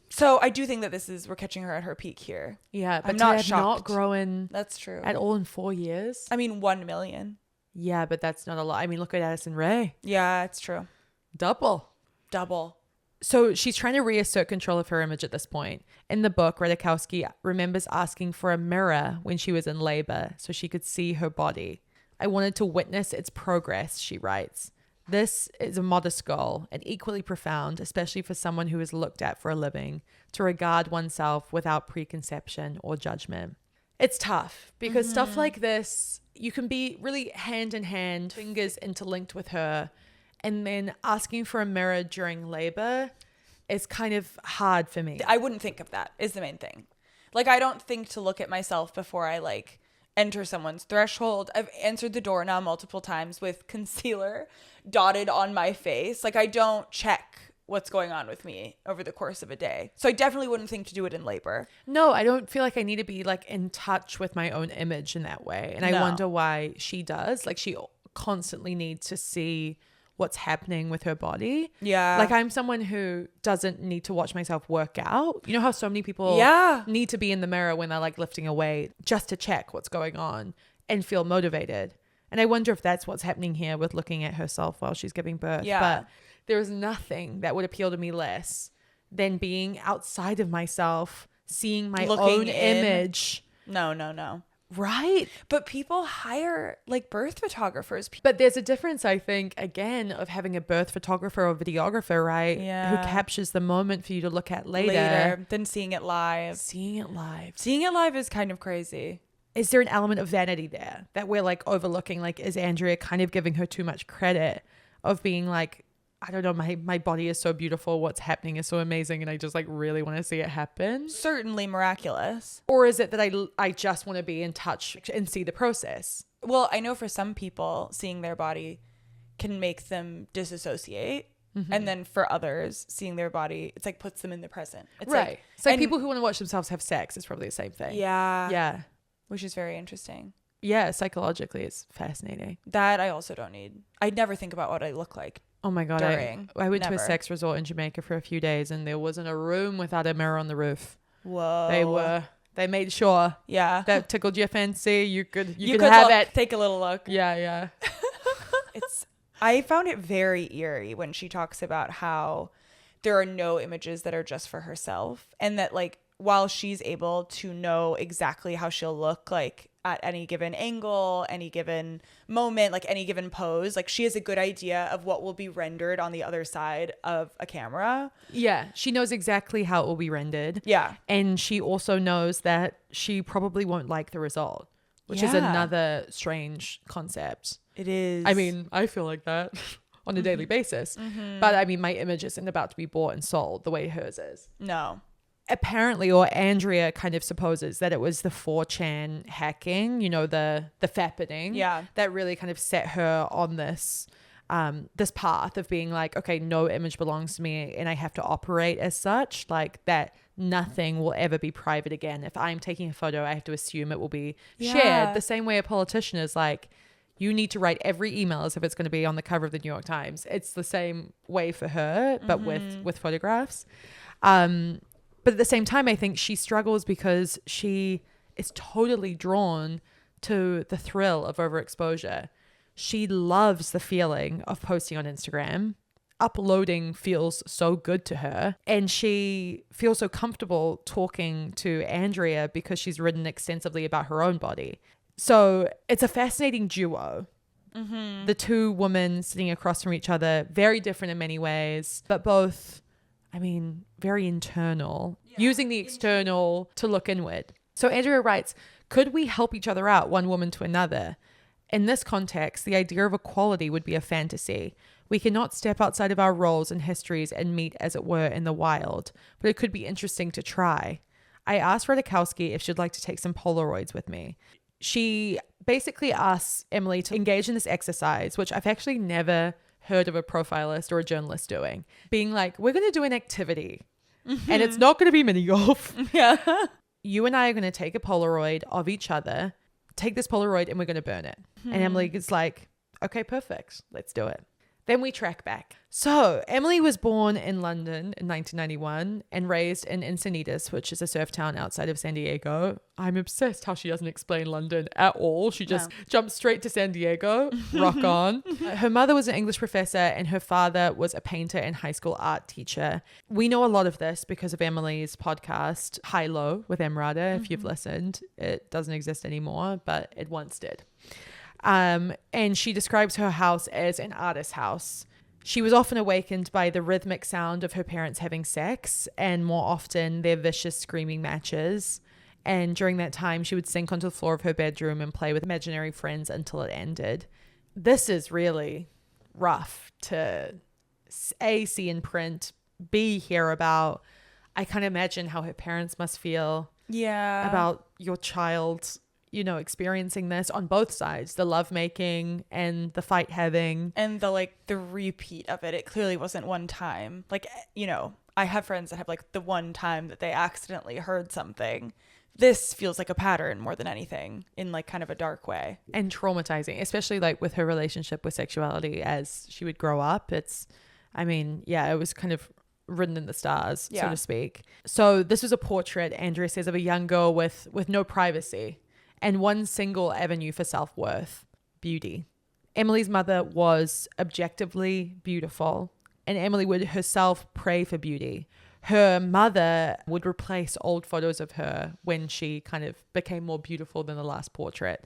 So I do think that we're catching her at her peak here. Yeah, but I'm not shocked. Not growing. That's true. At all in 4 years. 1 million. Yeah, but that's not a lot. Look at Addison Rae. Yeah, it's true. Double. So she's trying to reassert control of her image at this point. In the book, Ratajkowski remembers asking for a mirror when she was in labor so she could see her body. I wanted to witness its progress, she writes. This is a modest goal and equally profound, especially for someone who is looked at for a living, to regard oneself without preconception or judgment. It's tough because stuff like this, you can be really hand in hand, fingers interlinked with her, and then asking for a mirror during labor is kind of hard for me. I wouldn't think of that is the main thing. Like, I don't think to look at myself before I like enter someone's threshold. I've answered the door now multiple times with concealer dotted on my face. Like, I don't check what's going on with me over the course of a day. So I definitely wouldn't think to do it in labor. No, I don't feel like I need to be like in touch with my own image in that way. And I wonder why she does. Like, she constantly needs to see what's happening with her body. Yeah. Like, I'm someone who doesn't need to watch myself work out. You know how so many people need to be in the mirror when they're like lifting a weight just to check what's going on and feel motivated. And I wonder if that's what's happening here with looking at herself while she's giving birth. Yeah. But there is nothing that would appeal to me less than being outside of myself, seeing my own image. No. Right? But people hire like birth photographers. But there's a difference, I think, again, of having a birth photographer or videographer, right? Yeah. Who captures the moment for you to look at later. Than seeing it live. Seeing it live. Seeing it live is kind of crazy. Is there an element of vanity there that we're like overlooking? Like, is Andrea kind of giving her too much credit of being like, I don't know, my body is so beautiful, what's happening is so amazing, and I just like really want to see it happen? Certainly miraculous. Or is it that I just want to be in touch and see the process? Well, I know for some people, seeing their body can make them disassociate. And then for others, seeing their body, it's like puts them in the present. It's right. Like, it's like people who want to watch themselves have sex is probably the same thing. Yeah. Yeah. Which is very interesting. Yeah, psychologically it's fascinating. That I also don't need. I'd never think about what I look like. Oh my God. I went to a sex resort in Jamaica for a few days and there wasn't a room without a mirror on the roof. Whoa. They made sure. Yeah. That tickled your fancy. You could have look, it. Take a little look. Yeah. I found it very eerie when she talks about how there are no images that are just for herself, and that like while she's able to know exactly how she'll look like at any given angle, any given moment, like any given pose, like she has a good idea of what will be rendered on the other side of a camera. Yeah. She knows exactly how it will be rendered. Yeah. And she also knows that she probably won't like the result, which is another strange concept. It is. I mean, I feel like that on a daily basis. But I mean, my image isn't about to be bought and sold the way hers is. No. Apparently, or Andrea kind of supposes that it was the 4chan hacking, you know, the fappening, that really kind of set her on this this path of being like, okay, no image belongs to me and I have to operate as such, like that nothing will ever be private again. If I'm taking a photo, I have to assume it will be shared. The same way a politician is like, you need to write every email as if it's going to be on the cover of the New York Times. It's the same way for her, but with photographs. But at the same time, I think she struggles because she is totally drawn to the thrill of overexposure. She loves the feeling of posting on Instagram. Uploading feels so good to her. And she feels so comfortable talking to Andrea because she's written extensively about her own body. So it's a fascinating duo. The two women sitting across from each other, very different in many ways, but both, I mean, very internal, using the external to look inward. So Andrea writes, could we help each other out, one woman to another? In this context, the idea of equality would be a fantasy. We cannot step outside of our roles and histories and meet, as it were, in the wild, but it could be interesting to try. I asked Ratajkowski if she'd like to take some Polaroids with me. She basically asks Emily to engage in this exercise, which I've actually never heard of a profilist or a journalist doing, being like, we're going to do an activity and it's not going to be mini golf. You and I are going to take a Polaroid of each other, take this Polaroid and we're going to burn it. And Emily is like, okay, perfect. Let's do it. Then we track back. So Emily was born in London in 1991 and raised in Encinitas, which is a surf town outside of San Diego. I'm obsessed how she doesn't explain London at all. She just jumps straight to San Diego. Rock on. Her mother was an English professor and her father was a painter and high school art teacher. We know a lot of this because of Emily's podcast, High Low with Emrata. If you've listened, it doesn't exist anymore, but it once did. And she describes her house as an artist's house. She was often awakened by the rhythmic sound of her parents having sex and more often their vicious screaming matches. And during that time, she would sink onto the floor of her bedroom and play with imaginary friends until it ended. This is really rough to A, see in print, B, hear about. I can't imagine how her parents must feel about your child, you know, experiencing this on both sides, the lovemaking and the fight having. And the repeat of it. It clearly wasn't one time. Like, you know, I have friends that have like the one time that they accidentally heard something. This feels like a pattern more than anything, in like kind of a dark way. And traumatizing, especially like with her relationship with sexuality as she would grow up. It was kind of written in the stars, so to speak. So this was a portrait, Andrea says, of a young girl with no privacy and one single avenue for self-worth: beauty. Emily's mother was objectively beautiful, and Emily would herself pray for beauty. Her mother would replace old photos of her when she kind of became more beautiful than the last portrait.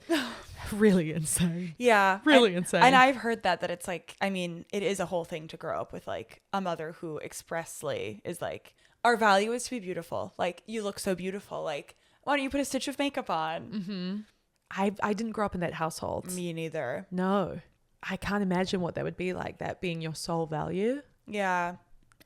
Really insane. Yeah. Really insane. And I've heard that it's like, I mean, it is a whole thing to grow up with like a mother who expressly is like, our value is to be beautiful. Like, you look so beautiful. Like, why don't you put a stitch of makeup on? Mm-hmm. I didn't grow up in that household. Me neither. No. I can't imagine what that would be like, that being your sole value. Yeah.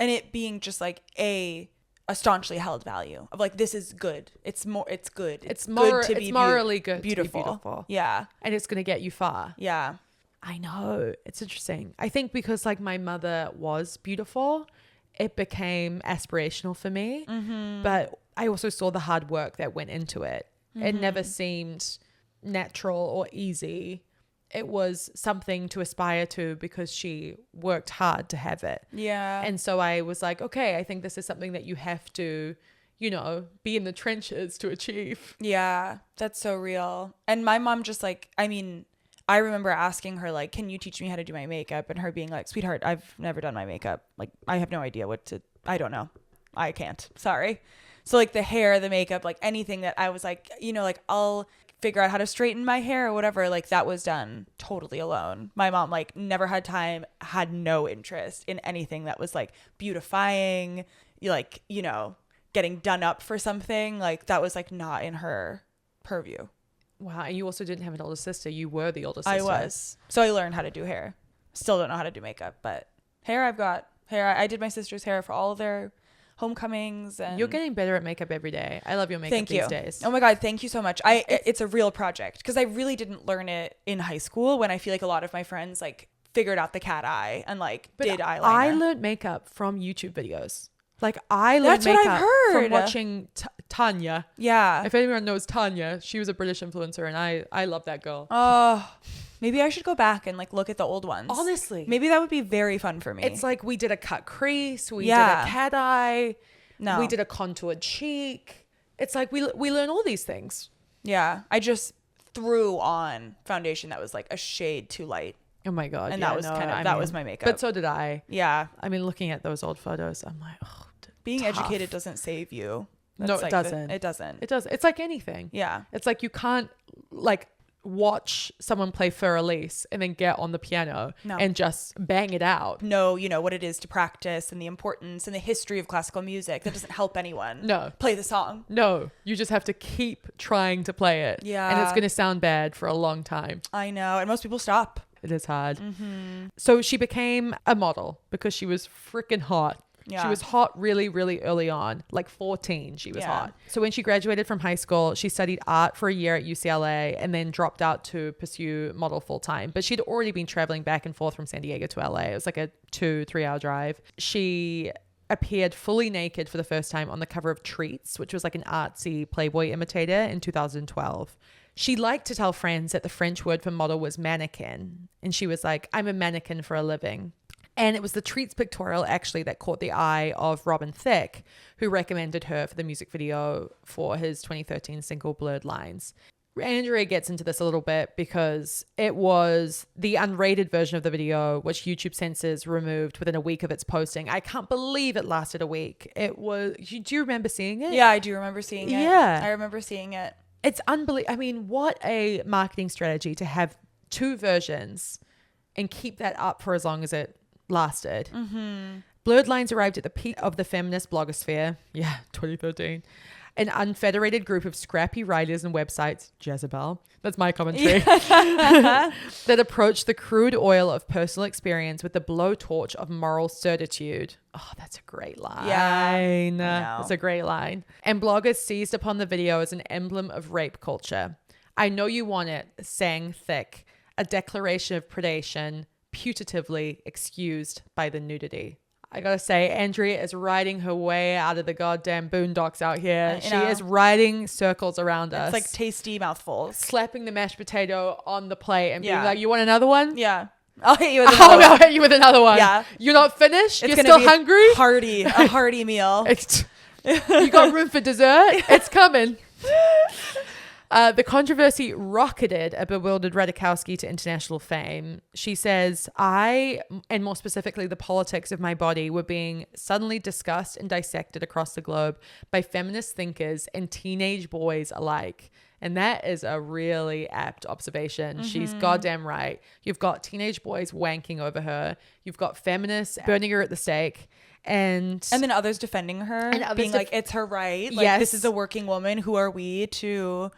And it being just like a staunchly held value of like, this is good. It's good. It's good to be morally good beautiful. To be beautiful. Yeah. And it's going to get you far. Yeah. I know. It's interesting. I think because like my mother was beautiful, it became aspirational for me. Mm-hmm. But I also saw the hard work that went into it. Mm-hmm. It never seemed natural or easy. It was something to aspire to because she worked hard to have it. Yeah. And so I was like, okay, I think this is something that you have to, you know, be in the trenches to achieve. Yeah, that's so real. And my mom just like, I mean, I remember asking her like, can you teach me how to do my makeup? And her being like, sweetheart, I've never done my makeup. Like, I have no idea I don't know. I can't. Sorry. So like the hair, the makeup, like anything that I was like, you know, like I'll figure out how to straighten my hair or whatever, like that was done totally alone. My mom like never had time, had no interest in anything that was like beautifying, like, you know, getting done up for something. Like that was like not in her purview. Wow. And you also didn't have an older sister. You were the older sister. I was. So I learned how to do hair. Still don't know how to do makeup, but hair, I've got hair. I did my sister's hair for all of their homecomings. And you're getting better at makeup every day. I love your makeup these days. Oh my God, thank you so much. It's a real project because I really didn't learn it in high school when I feel like a lot of my friends like figured out the cat eye and like did eyeliner. I learned makeup from YouTube videos. Like I learned That's what makeup I've heard. from watching Tanya. Yeah. If anyone knows Tanya, she was a British influencer and I love that girl. Oh, maybe I should go back and like look at the old ones. Honestly. Maybe that would be very fun for me. It's like we did a cut crease, we did a cat eye, we did a contoured cheek. It's like we learn all these things. Yeah. I just threw on foundation that was like a shade too light. Oh my God. And that was that was my makeup. But so did I. Yeah. I mean, looking at those old photos, I'm like, oh, being tough. Educated doesn't save you. No, it doesn't. It doesn't. It does. It's like anything. Yeah. It's like you can't like watch someone play Fur Elise and then get on the piano and just bang it out. Know, you know, what it is to practice and the importance and the history of classical music. That doesn't help anyone. No. Play the song. No. You just have to keep trying to play it. Yeah. And it's going to sound bad for a long time. I know. And most people stop. It is hard. Mm-hmm. So she became a model because she was freaking hot. Yeah. She was hot really, really early on, like 14, she was hot. So when she graduated from high school, she studied art for a year at UCLA and then dropped out to pursue model full time. But she'd already been traveling back and forth from San Diego to LA. It was like a 2-3 hour drive. She appeared fully naked for the first time on the cover of Treats, which was like an artsy Playboy imitator in 2012. She liked to tell friends that the French word for model was mannequin. And she was like, I'm a mannequin for a living. And it was the Treats pictorial actually that caught the eye of Robin Thicke, who recommended her for the music video for his 2013 single Blurred Lines. Andrea gets into this a little bit because it was the unrated version of the video, which YouTube censors removed within a week of its posting. I can't believe it lasted a week. It was, do you remember seeing it? Yeah, I do remember seeing it. Yeah. I remember seeing it. It's unbelievable. I mean, what a marketing strategy to have two versions and keep that up for as long as it lasted. Mm-hmm. Blurred Lines arrived at the peak of the feminist blogosphere. Yeah, 2013. an unfederated group of scrappy writers and websites, Jezebel, that's my commentary, that approach the crude oil of personal experience with the blowtorch of moral certitude. Oh, that's a great line. Yeah, That's a great line. And bloggers seized upon the video as an emblem of rape culture. I know you want it, sang thick, a declaration of predation, putatively excused by the nudity. I gotta say, Andrea is riding her way out of the goddamn boondocks out here. She is riding circles around us. It's like tasty mouthfuls. Slapping the mashed potato on the plate and being like, you want another one? Yeah. I'll hit you with another one. I'll hit you with another one. Yeah. You're not finished? It's You're still be hungry? A hearty meal. You got room for dessert? It's coming. The controversy rocketed a bewildered Ratajkowski to international fame. She says, I, and more specifically the politics of my body, were being suddenly discussed and dissected across the globe by feminist thinkers and teenage boys alike. And that is a really apt observation. She's goddamn right. You've got teenage boys wanking over her. You've got feminists burning her at the stake. And then others defending her and being like, it's her right. Like, this is a working woman. Who are we to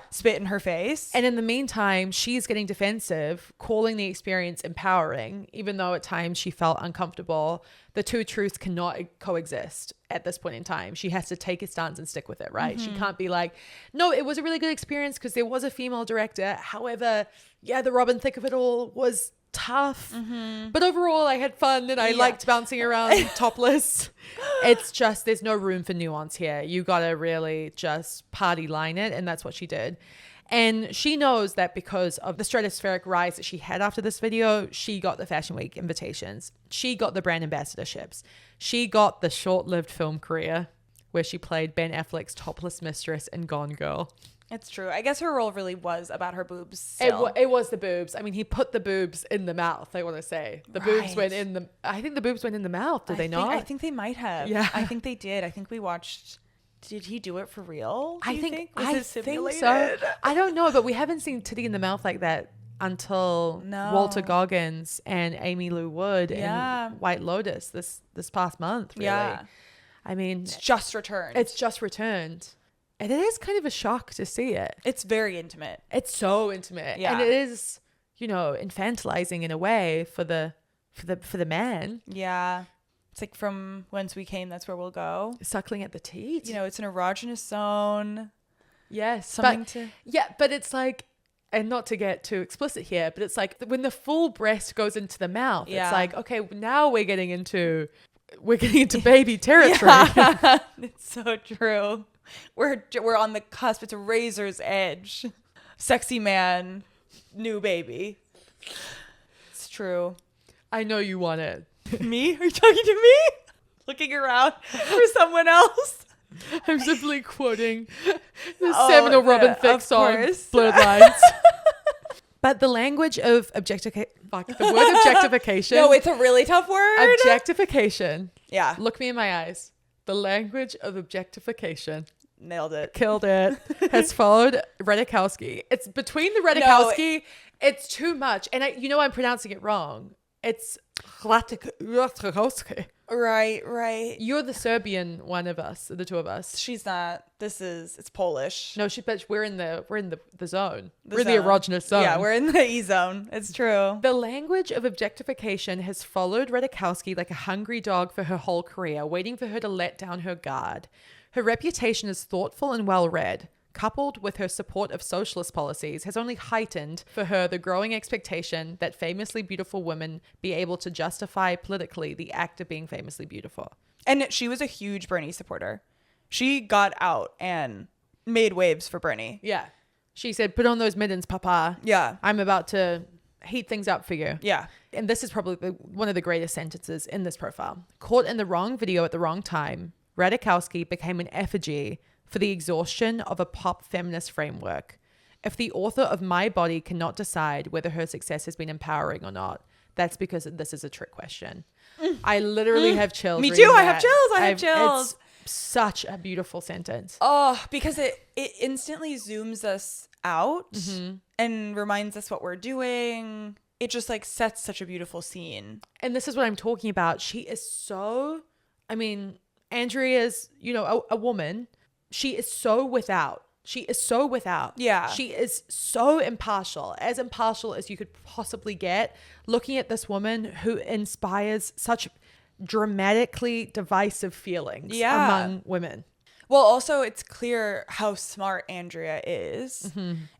spit in her face? And in the meantime, she's getting defensive, calling the experience empowering, even though at times she felt uncomfortable. The two truths cannot coexist at this point in time. She has to take a stance and stick with it, right? She can't be like, no, it was a really good experience because there was a female director. However, the Robin Thicke of it all was tough, but overall I had fun and I liked bouncing around topless. It's just, there's no room for nuance here. You gotta really just party line it, and that's what she did. And she knows that because of the stratospheric rise that she had after this video, she got the Fashion Week invitations, she got the brand ambassadorships, she got the short-lived film career where she played Ben Affleck's topless mistress in Gone Girl. It's true. I guess her role really was about her boobs. It was the boobs. I mean, he put the boobs in the mouth, I want to say. The boobs went in the... I think the boobs went in the mouth, did they not? I think they might have. Yeah. I think they did. I think we watched... Did he do it for real? I think simulated? so. I don't know, but we haven't seen titty in the mouth like that until Walter Goggins and Amy Lou Wood in White Lotus this past month, really. Yeah. I mean... It's just returned. And it is kind of a shock to see it. It's very intimate. It's so intimate. Yeah. And it is, infantilizing in a way for the man. Yeah. It's like from whence we came, that's where we'll go. Suckling at the teat. It's an erogenous zone. Yes. But it's like, and not to get too explicit here, but it's like when the full breast goes into the mouth, it's like, okay, now we're getting into baby territory. Yeah. It's so true. We're on the cusp. It's a razor's edge. Sexy man, new baby. It's true. I know you want it. Me? Are you talking to me? Looking around for someone else? I'm simply quoting the seminal Robin Thicke song, Blurred Lines. But the language of objectification. No, it's a really tough word. Objectification. Yeah. Look me in my eyes. The language of objectification. Nailed it. Killed it. Has followed Ratajkowski. It's between the Ratajkowski. It's too much. And I'm pronouncing it wrong. It's Ratajkowski. Right. You're the Serbian one of us, the two of us. She's not. It's Polish. No, we're in the zone. We're the erogenous zone. Yeah, we're in the E zone. It's true. The language of objectification has followed Ratajkowski like a hungry dog for her whole career, waiting for her to let down her guard. Her reputation as thoughtful and well-read, coupled with her support of socialist policies, has only heightened for her the growing expectation that famously beautiful women be able to justify politically the act of being famously beautiful. And she was a huge Bernie supporter. She got out and made waves for Bernie. Yeah. She said, put on those mittens, papa. Yeah. I'm about to heat things up for you. Yeah. And this is probably one of the greatest sentences in this profile. Caught in the wrong video at the wrong time, Ratajkowski became an effigy for the exhaustion of a pop feminist framework. If the author of My Body cannot decide whether her success has been empowering or not, that's because this is a trick question. I literally have chills. Me too. I have chills. It's such a beautiful sentence. Oh, because it instantly zooms us out and reminds us what we're doing. It just like sets such a beautiful scene. And this is what I'm talking about. She is so, Andrea's, a woman, she is so without. She is so without. Yeah. She is so impartial as you could possibly get, looking at this woman who inspires such dramatically divisive feelings among women. Well, also, it's clear how smart Andrea is.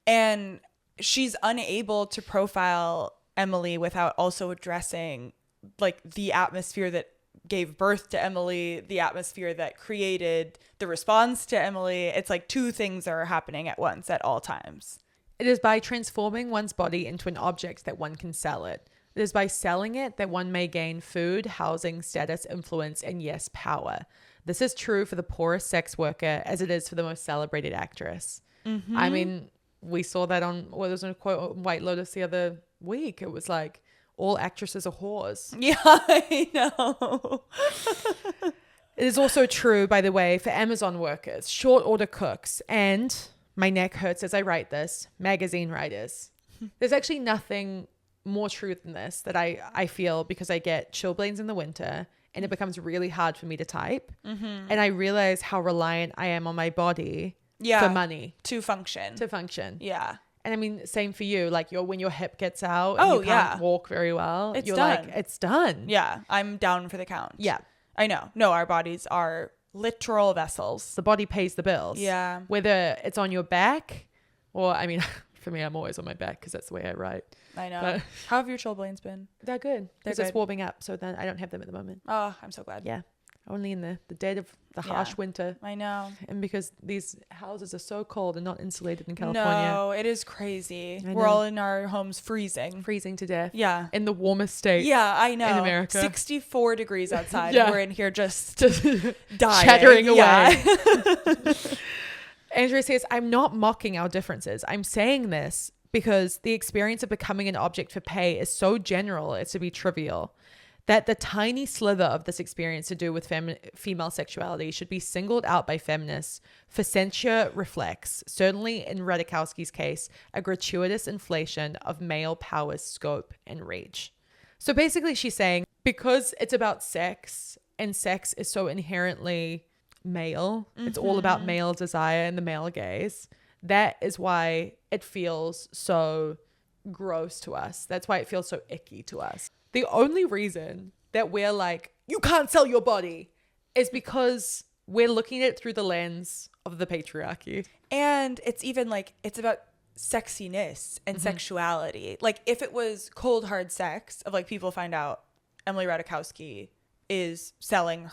And she's unable to profile Emily without also addressing like the atmosphere that gave birth to Emily, the atmosphere that created the response to Emily. It's like two things are happening at once at all times. It is by transforming one's body into an object that one can sell it. It is by selling it that one may gain food, housing, status, influence, and yes, power. This is true for the poorest sex worker as it is for the most celebrated actress. I mean, we saw that on, well, there was a quote on White Lotus the other week. It was like, all actresses are whores. Yeah, I know. It is also true, by the way, for Amazon workers, short order cooks, and my neck hurts as I write this, magazine writers. There's actually nothing more true than this that I feel, because I get chilblains in the winter and it becomes really hard for me to type. And I realize how reliant I am on my body for money. To function. Yeah. And I mean, same for you. Like when your hip gets out and you can't walk very well, you're done. like, it's done. Yeah. I'm down for the count. Yeah. I know. No, our bodies are literal vessels. The body pays the bills. Yeah. Whether it's on your back or, I mean, for me, I'm always on my back because that's the way I write. I know. But how have your chilblains been? they're good. They're Because it's good. warming up. So then I don't have them at the moment. Oh, I'm so glad. Yeah. Only in the dead of the harsh winter. I know. And because these houses are so cold and not insulated in California. No, it is crazy. I We're know. all in our homes freezing. Freezing to death. Yeah. In the warmest state. Yeah, I know. In America. 64 degrees outside. Yeah. And we're in here just dying. Chattering away. Yeah. Andrea says, I'm not mocking our differences. I'm saying this because the experience of becoming an object for pay is so general as to be trivial, that the tiny slither of this experience to do with female sexuality should be singled out by feminists, for censure reflects, certainly in Ratajkowski's case, a gratuitous inflation of male power's scope and reach. So basically she's saying, because it's about sex, and sex is so inherently male, it's all about male desire and the male gaze, that is why it feels so gross to us. That's why it feels so icky to us. The only reason that we're like, you can't sell your body, is because we're looking at it through the lens of the patriarchy. And it's even like, it's about sexiness and sexuality. Like if it was cold, hard sex of like people find out Emily Ratajkowski is selling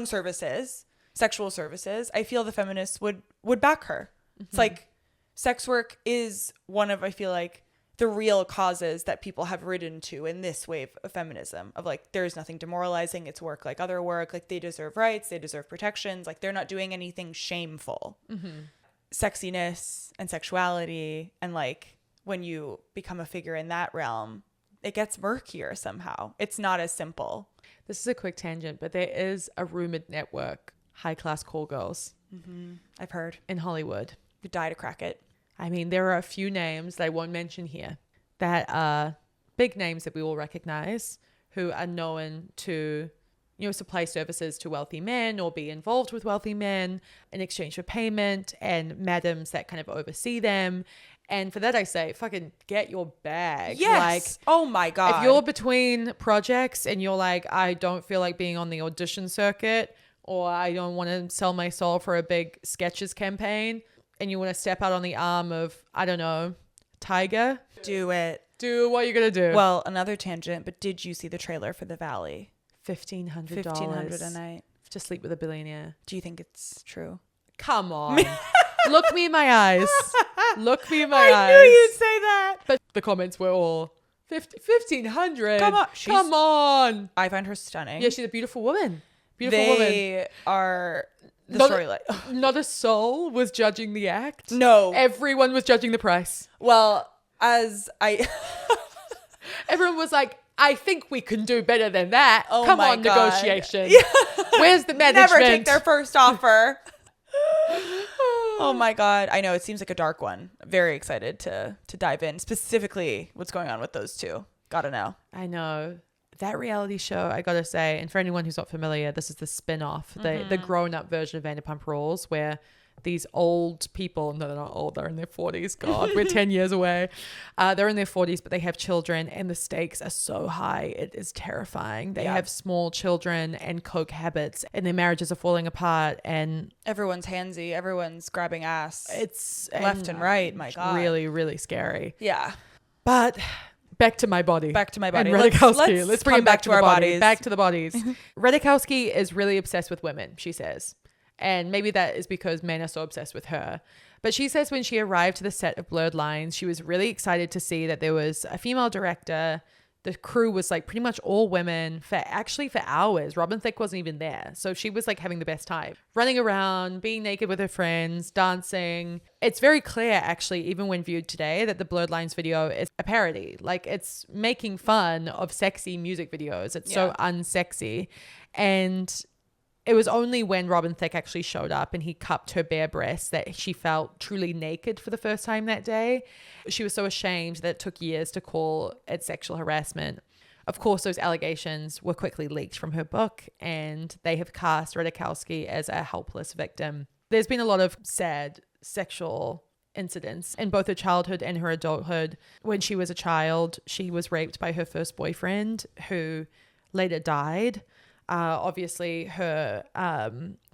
services, sexual services, I feel the feminists would back her. It's like sex work is one of, I feel like, the real causes that people have ridden to in this wave of feminism of like, there's nothing demoralizing. It's work like other work. Like they deserve rights. They deserve protections. Like they're not doing anything shameful. Sexiness and sexuality. And like when you become a figure in that realm, it gets murkier somehow. It's not as simple. This is a quick tangent, but there is a rumored network, high class call girls I've heard. in Hollywood. You die to crack it. I mean, there are a few names that I won't mention here that are big names that we all recognize, who are known to, you know, supply services to wealthy men or be involved with wealthy men in exchange for payment, and madams that kind of oversee them. And for that, I say, fucking get your bag. Yes. Like, oh my God. if you're between projects and you're like, I don't feel like being on the audition circuit, or I don't want to sell my soul for a big sketches campaign, and you want to step out on the arm of, I don't know, Tiger, do it. do what you're going to do. Well, another tangent, but did you see the trailer for The Valley? $1,500 $1,500 a night. to sleep with a billionaire. Do you think it's true? Come on. Look me in my eyes. Look me in my eyes. I knew you'd say that. But the comments were all, 1,500. Come on. Come on. I find her stunning. Yeah, she's a beautiful woman. Beautiful woman. They are the Not- storyline. Not a soul was judging the act. No. Everyone was judging the price. Well, as I... Everyone was like, I think we can do better than that. Oh Come my on, God. negotiation. Where's the management? Never take their first offer. Oh my God. I know it seems like a dark one. Very excited to dive in. Specifically what's going on with those two. Gotta know. I know. that reality show, I gotta say, and for anyone who's not familiar, this is the spin-off, the grown-up version of Vanderpump Rules, where these old people, no, they're not old, they're in their 40s. God, we're 10 years away. They're in their 40s, but they have children, and the stakes are so high. It is terrifying. They have small children and coke habits, and their marriages are falling apart, and everyone's handsy. Everyone's grabbing ass. It's left and right. My God. Really, really scary. Yeah. But back to my body. Back to my body. And Ratajkowski. Let's bring it back to our the body. bodies. Back to the bodies. Ratajkowski is really obsessed with women, she says. And maybe that is because men are so obsessed with her. But she says when she arrived to the set of Blurred Lines, she was really excited to see that there was a female director. The crew was like pretty much all women for hours. Robin Thicke wasn't even there. So she was like having the best time. Running around, being naked with her friends, dancing. It's very clear actually, even when viewed today, that the Blurred Lines video is a parody. Like it's making fun of sexy music videos. It's so unsexy. And it was only when Robin Thicke actually showed up and he cupped her bare breasts that she felt truly naked for the first time that day. She was so ashamed that it took years to call it sexual harassment. Of course, those allegations were quickly leaked from her book, and they have cast Ratajkowski as a helpless victim. There's been a lot of sad sexual incidents in both her childhood and her adulthood. When she was a child, she was raped by her first boyfriend, who later died. Obviously, her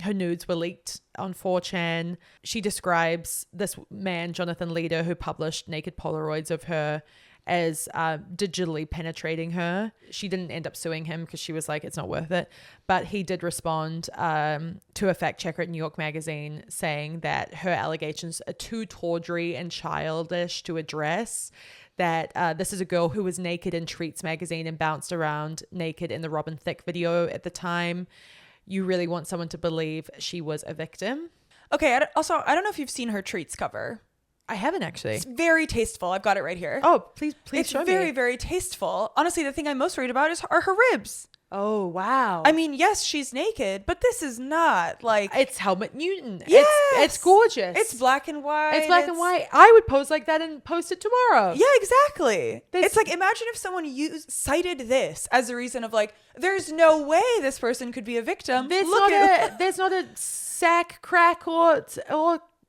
nudes were leaked on 4chan. She describes this man, Jonathan Leder, who published naked Polaroids of her, as digitally penetrating her. She didn't end up suing him because she was like, it's not worth it. But he did respond to a fact checker at New York Magazine saying that her allegations are too tawdry and childish to address. That this is a girl who was naked in Treats magazine and bounced around naked in the Robin Thicke video at the time. You really want someone to believe she was a victim. Okay. I don't know if you've seen her Treats cover. I haven't actually. It's very tasteful. I've got it right here. Oh, please show me. It's very, very tasteful. Honestly, the thing I'm most worried about are her ribs. Oh, wow. I mean, yes, she's naked, but this is not like... It's Helmut Newton. Yes! It's gorgeous. It's black and white. It's black and white. I would pose like that and post it tomorrow. Yeah, exactly. It's like, imagine if someone cited this as a reason of like, there's no way this person could be a victim. There's not a sack, crack, or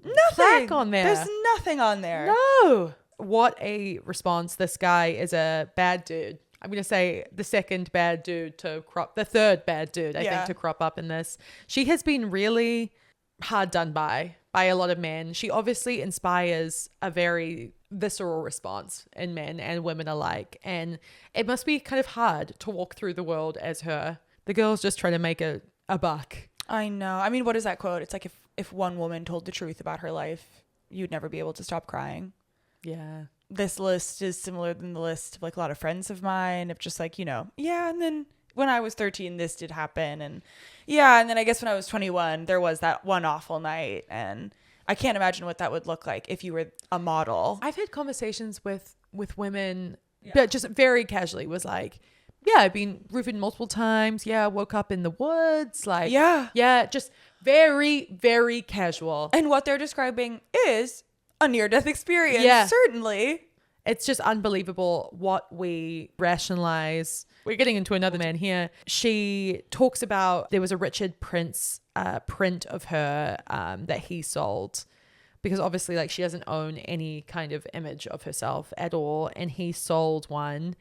nothing on there. There's nothing on there. No. What a response. This guy is a bad dude. I'm going to say the third bad dude, I think, to crop up in this. She has been really hard done by a lot of men. She obviously inspires a very visceral response in men and women alike. And it must be kind of hard to walk through the world as her. The girl's just trying to make a buck. I know. I mean, what is that quote? It's like if one woman told the truth about her life, you'd never be able to stop crying. Yeah. This list is similar than the list of like a lot of friends of mine of just like, and then when I was 13, this did happen. And then I guess when I was 21, there was that one awful night. And I can't imagine what that would look like if you were a model. I've had conversations with women, but just very casually was like, I've been roofied multiple times. I woke up in the woods. Like, just very, very casual. And what they're describing is a near-death experience. Yeah. Certainly. It's just unbelievable what we rationalize. We're getting into another man here. She talks about there was a Richard Prince print of her that he sold, because obviously like she doesn't own any kind of image of herself at all. And he sold one.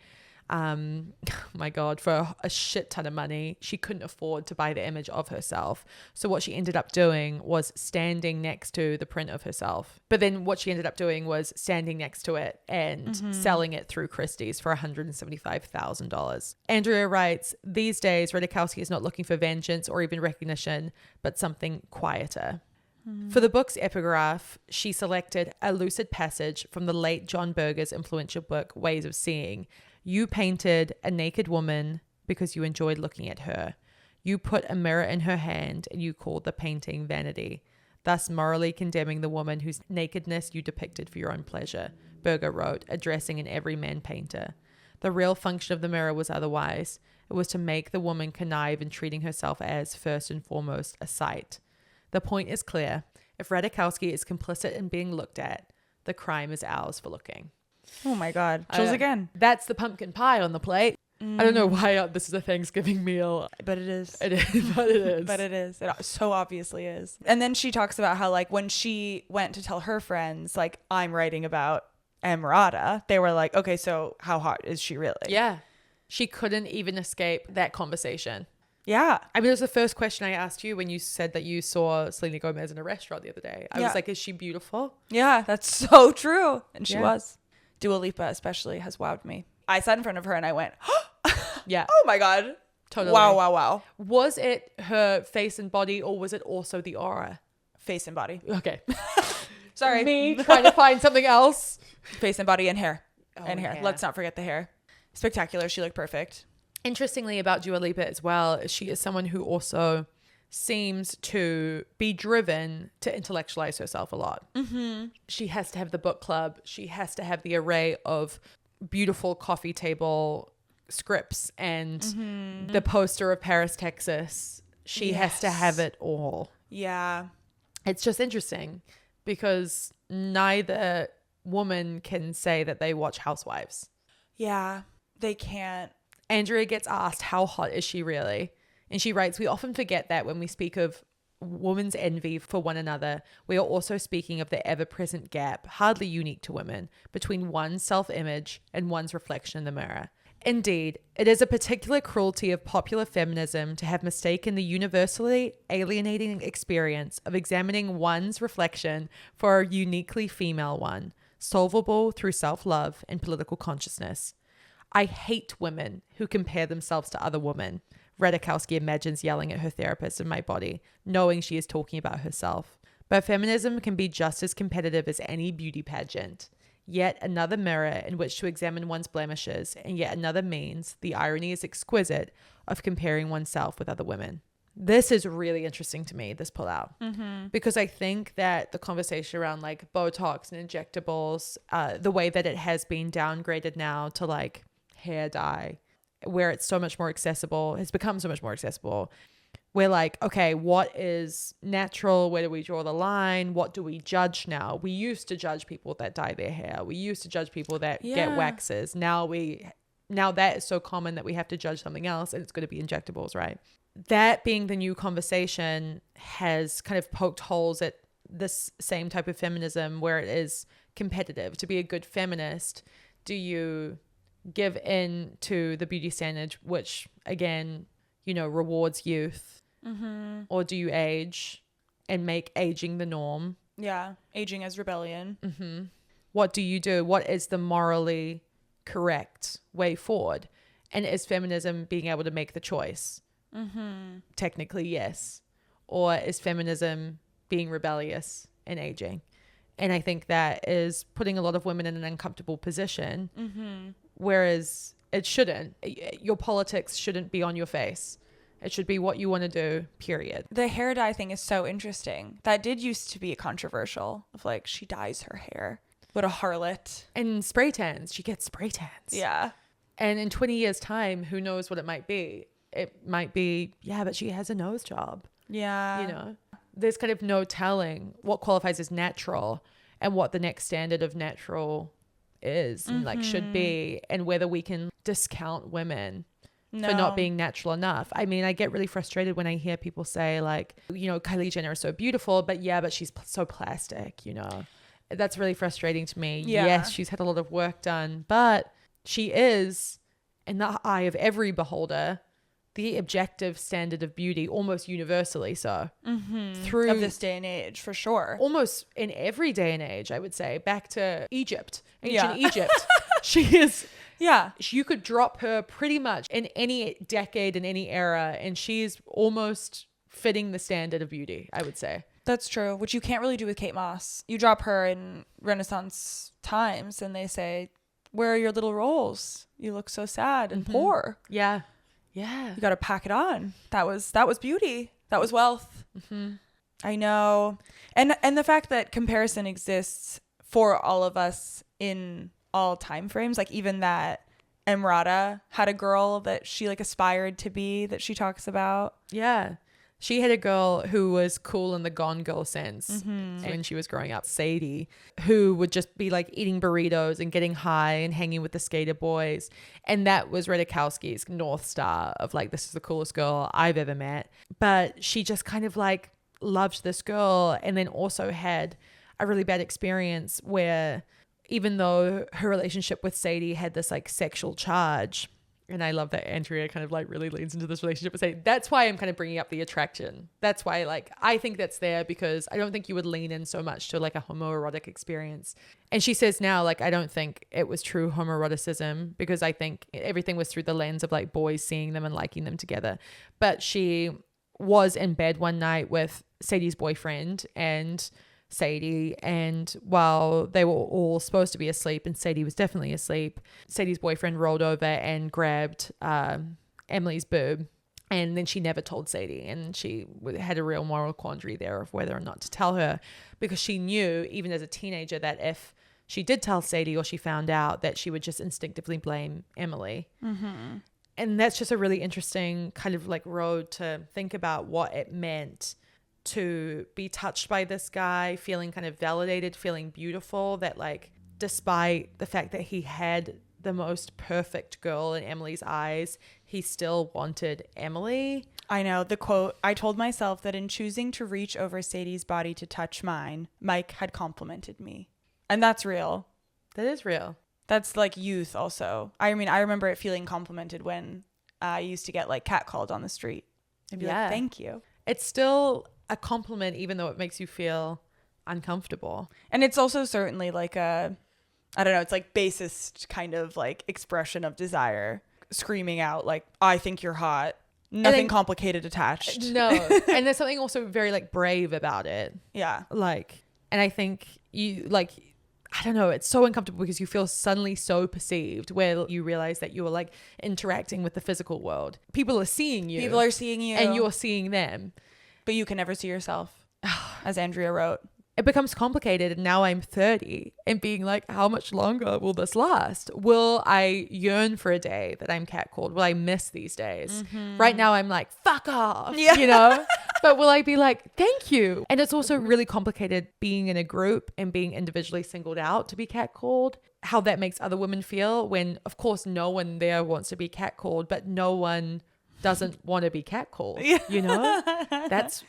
My God, for a shit ton of money. She couldn't afford to buy the image of herself. So what she ended up doing was standing next to the print of herself. But then what she ended up doing was standing next to it and selling it through Christie's for $175,000. Andrea writes, these days, Ratajkowski is not looking for vengeance or even recognition, but something quieter. For the book's epigraph, she selected a lucid passage from the late John Berger's influential book, Ways of Seeing. You painted a naked woman because you enjoyed looking at her. You put a mirror in her hand and you called the painting vanity, thus morally condemning the woman whose nakedness you depicted for your own pleasure, Berger wrote, addressing an everyman painter. The real function of the mirror was otherwise. It was to make the woman connive in treating herself as, first and foremost, a sight. The point is clear. If Ratajkowski is complicit in being looked at, the crime is ours for looking. Oh my God. Chills again. That's the pumpkin pie on the plate. I don't know why this is a Thanksgiving meal. But it is. It is, but it is. But it is. It so obviously is. And then she talks about how, like, when she went to tell her friends, like, I'm writing about Emrata, they were like, okay, so how hot is she really? Yeah. She couldn't even escape that conversation. Yeah. I mean, it was the first question I asked you when you said that you saw Selena Gomez in a restaurant the other day. I was like, is she beautiful? Yeah, that's so true. And she Yeah. was. Dua Lipa especially has wowed me. I sat in front of her and I went, Yeah. oh my God. Totally. Wow. Was it her face and body, or was it also the aura? Face and body. Okay. Sorry. Me trying to find something else. Face and body and hair. Oh, and hair. hair. Let's not forget the hair. Spectacular. She looked perfect. Interestingly about Dua Lipa as well, she is someone who also seems to be driven to intellectualize herself a lot. Mm-hmm. She has to have the book club. She has to have the array of beautiful coffee table scripts and the poster of Paris, Texas. She has to have it all. Yeah. It's just interesting because neither woman can say that they watch Housewives. Yeah. They can't. Andrea gets asked, how hot is she really? And she writes, we often forget that when we speak of women's envy for one another, we are also speaking of the ever-present gap, hardly unique to women, between one's self-image and one's reflection in the mirror. Indeed, it is a particular cruelty of popular feminism to have mistaken the universally alienating experience of examining one's reflection for a uniquely female one, solvable through self-love and political consciousness. I hate women who compare themselves to other women. Ratajkowski imagines yelling at her therapist in My Body, knowing she is talking about herself. But feminism can be just as competitive as any beauty pageant. Yet another mirror in which to examine one's blemishes, and yet another means, the irony is exquisite, of comparing oneself with other women. This is really interesting to me, this pullout, because I think that the conversation around like Botox and injectables, the way that it has been downgraded now to like hair dye, where it's so much more accessible, has become so much more accessible. We're like, okay, what is natural? Where do we draw the line? What do we judge now? We used to judge people that dye their hair. We used to judge people that get waxes. Now that is so common that we have to judge something else, and it's going to be injectables, right? That being the new conversation has kind of poked holes at this same type of feminism where it is competitive. To be a good feminist, do you give in to the beauty standard, which again, you know, rewards youth, or do you age and make aging the norm? Yeah. Aging as rebellion. What do you do? What is the morally correct way forward? And is feminism being able to make the choice? Technically, yes. Or is feminism being rebellious and aging? And I think that is putting a lot of women in an uncomfortable position. Whereas it shouldn't. Your politics shouldn't be on your face. It should be what you want to do, period. The hair dye thing is so interesting. That did used to be controversial, of like, she dyes her hair. What a harlot. And spray tans. She gets spray tans. Yeah. And in 20 years' time, who knows what it might be? It might be, yeah, but she has a nose job. Yeah. You know, there's kind of no telling what qualifies as natural and what the next standard of natural is and like should be, and whether we can discount women for not being natural enough. I mean, I get really frustrated when I hear people say like, you know, Kylie Jenner is so beautiful, but she's so plastic, you know. That's really frustrating to me. Yeah. Yes, she's had a lot of work done, but she is, in the eye of every beholder, the objective standard of beauty, almost universally so. Through Of this day and age, for sure. almost in every day and age, I would say, back to Egypt, ancient Yeah. Egypt. She is, Yeah. you could drop her pretty much in any decade, in any era, and she's almost fitting the standard of beauty, I would say. That's true, which you can't really do with Kate Moss. You drop her in Renaissance times and they say, where are your little rolls? You look so sad and poor. Yeah. Yeah. You got to pack it on. That was beauty. That was wealth. I know. And the fact that comparison exists for all of us in all time frames, like even that Emrata had a girl that she like aspired to be, that she talks about. Yeah. She had a girl who was cool in the Gone Girl sense when she was growing up, Sadie, who would just be like eating burritos and getting high and hanging with the skater boys. And that was Ratajkowski's North Star of like, this is the coolest girl I've ever met. But she just kind of like loved this girl, and then also had a really bad experience where even though her relationship with Sadie had this like sexual charge, and I love that Andrea kind of like really leans into this relationship with Sadie. That's why I'm kind of bringing up the attraction. That's why like I think that's there, because I don't think you would lean in so much to like a homoerotic experience. And she says now, like, I don't think it was true homoeroticism, because I think everything was through the lens of like boys seeing them and liking them together. But she was in bed one night with Sadie's boyfriend and Sadie, and while they were all supposed to be asleep and Sadie was definitely asleep, Sadie's boyfriend rolled over and grabbed Emily's boob, and then she never told Sadie, and she had a real moral quandary there of whether or not to tell her, because she knew even as a teenager that if she did tell Sadie or she found out, that she would just instinctively blame Emily. And that's just a really interesting kind of like road to think about what it meant to be touched by this guy, feeling kind of validated, feeling beautiful, that like despite the fact that he had the most perfect girl in Emily's eyes, he still wanted Emily. I know the quote, I told myself that in choosing to reach over Sadie's body to touch mine, Mike had complimented me. And that's real. That is real. That's like youth also. I mean, I remember it feeling complimented when I used to get like catcalled on the street and be like, thank you. It's still a compliment, even though it makes you feel uncomfortable. And it's also certainly like a, I don't know, it's like basest kind of like expression of desire, screaming out like, I think you're hot. Nothing complicated attached. No. And there's something also very like brave about it. Yeah. Like, and I think you like, I don't know, it's so uncomfortable because you feel suddenly so perceived, where you realize that you are like interacting with the physical world. People are seeing you. People are seeing you. And you're seeing them. But you can never see yourself, as Andrea wrote. It becomes complicated, and now I'm 30 and being like, how much longer will this last? Will I yearn for a day that I'm catcalled? Will I miss these days? Right now I'm like, fuck off, you know? But will I be like, thank you? And it's also really complicated being in a group and being individually singled out to be catcalled, how that makes other women feel when, of course, no one there wants to be catcalled, but no one doesn't want to be catcalled, you know? That's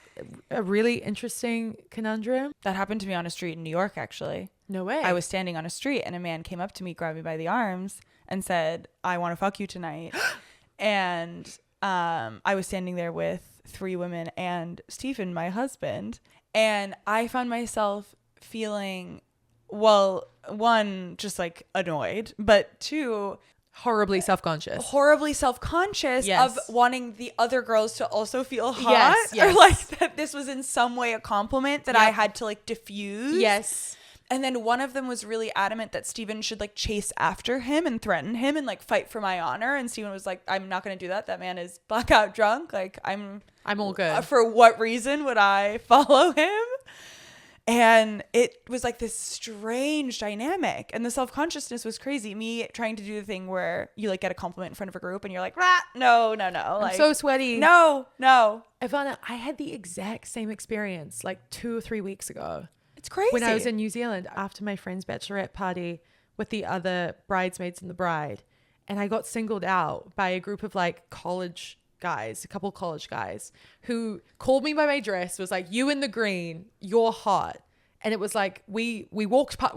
a really interesting conundrum. That happened to me on a street in New York, actually. No way. I was standing on a street and a man came up to me, grabbed me by the arms and said, I want to fuck you tonight. And I was standing there with 3 women and Stephen, my husband. And I found myself feeling, well, 1, just like annoyed, but 2, horribly self-conscious of wanting the other girls to also feel hot, or like that this was in some way a compliment that I had to like diffuse. And then one of them was really adamant that Steven should like chase after him and threaten him and like fight for my honor, and Steven was like, I'm not going to do that. That man is blackout drunk. Like I'm all good. For what reason would I follow him? And it was like this strange dynamic, and the self-consciousness was crazy. Me trying to do the thing where you like get a compliment in front of a group and you're like, no. Like, I'm so sweaty. No. Ivana, I had the exact same experience like 2 or 3 weeks ago. It's crazy. When I was in New Zealand after my friend's bachelorette party with the other bridesmaids and the bride. And I got singled out by a group of like college guys, a couple college guys, who called me by my dress, was like, you in the green, you're hot. And it was like, we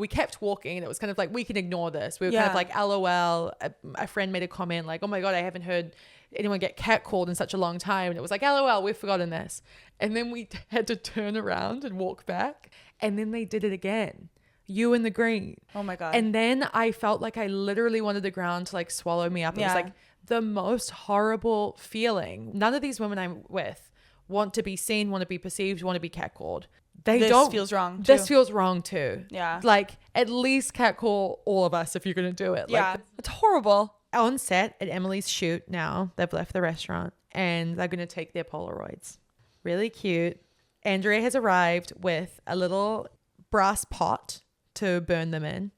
kept walking, and it was kind of like, we can ignore this. We were kind of like, LOL. A friend made a comment like, oh my God, I haven't heard anyone get catcalled in such a long time. And it was like, LOL, we've forgotten this. And then we had to turn around and walk back. And then they did it again. You in the green. Oh my God. And then I felt like I literally wanted the ground to like swallow me up. It was like the most horrible feeling. None of these women I'm with want to be seen, want to be perceived, want to be catcalled. This feels wrong too. This feels wrong too. Yeah. Like, at least catcall all of us if you're going to do it. Yeah. It's horrible. On set at Emily's shoot now, they've left the restaurant and they're going to take their Polaroids. Really cute. Andrea has arrived with a little brass pot to burn them in.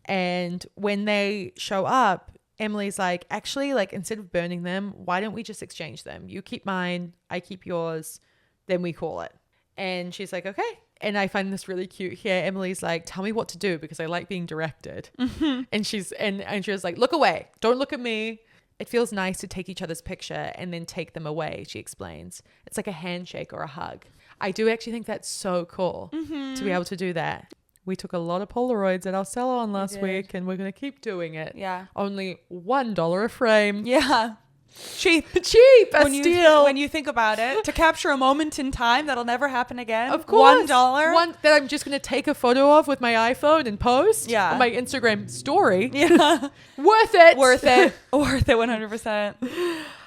And when they show up, Emily's like, actually, like, instead of burning them, why don't we just exchange them? You keep mine, I keep yours. then we call it. And she's like, okay. And I find this really cute here. Emily's like, tell me what to do because I like being directed. And she was like, look away. Don't look at me. It feels nice to take each other's picture and then take them away, she explains. It's like a handshake or a hug. I do actually think that's so cool to be able to do that. We took a lot of Polaroids at our salon last week and we're going to keep doing it. Yeah. Only $1 a frame. Yeah. Cheap. Steal. When you think about it, to capture a moment in time that'll never happen again. Of course. $1. One that I'm just going to take a photo of with my iPhone and post on my Instagram story. Yeah. Worth it. Worth it 100%.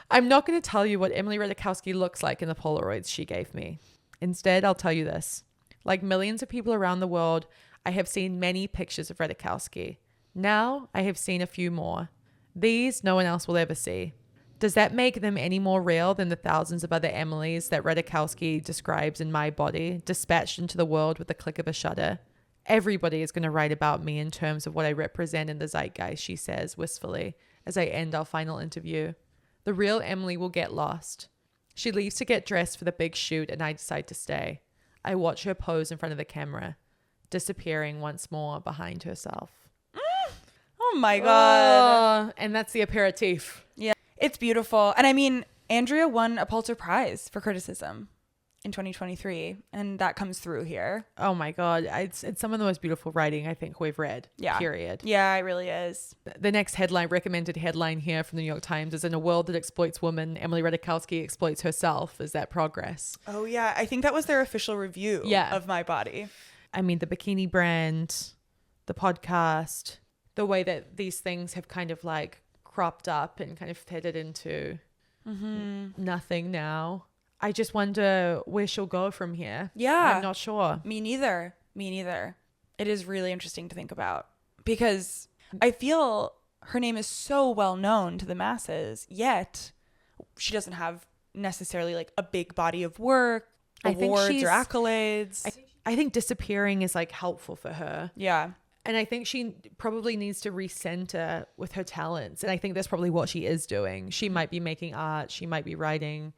I'm not going to tell you what Emily Ratajkowski looks like in the Polaroids she gave me. Instead, I'll tell you this. Like millions of people around the world, I have seen many pictures of Ratajkowski. Now, I have seen a few more. These no one else will ever see. Does that make them any more real than the thousands of other Emilys that Ratajkowski describes in My Body, dispatched into the world with the click of a shutter? Everybody is going to write about me in terms of what I represent in the zeitgeist, she says wistfully, as I end our final interview. The real Emily will get lost. She leaves to get dressed for the big shoot and I decide to stay. I watch her pose in front of the camera, disappearing once more behind herself. Oh my God. And that's the aperitif. Yeah. It's beautiful. And I mean, Andrea won a Pulitzer Prize for criticism in 2023. And that comes through here. Oh my God. It's some of the most beautiful writing I think we've read. Yeah. Period. Yeah, it really is. The next recommended headline here from the New York Times is, in a world that exploits women, Emily Ratajkowski exploits herself. Is that progress? Oh yeah. I think that was their official review of My Body. I mean, the bikini brand, the podcast, the way that these things have kind of like cropped up and kind of fitted into nothing now. I just wonder where she'll go from here. Yeah. I'm not sure. Me neither. It is really interesting to think about because I feel her name is so well known to the masses, yet she doesn't have necessarily like a big body of work, awards or accolades. I think disappearing is like helpful for her. Yeah. And I think she probably needs to recenter with her talents. And I think that's probably what she is doing. She might be making art. She might be writing.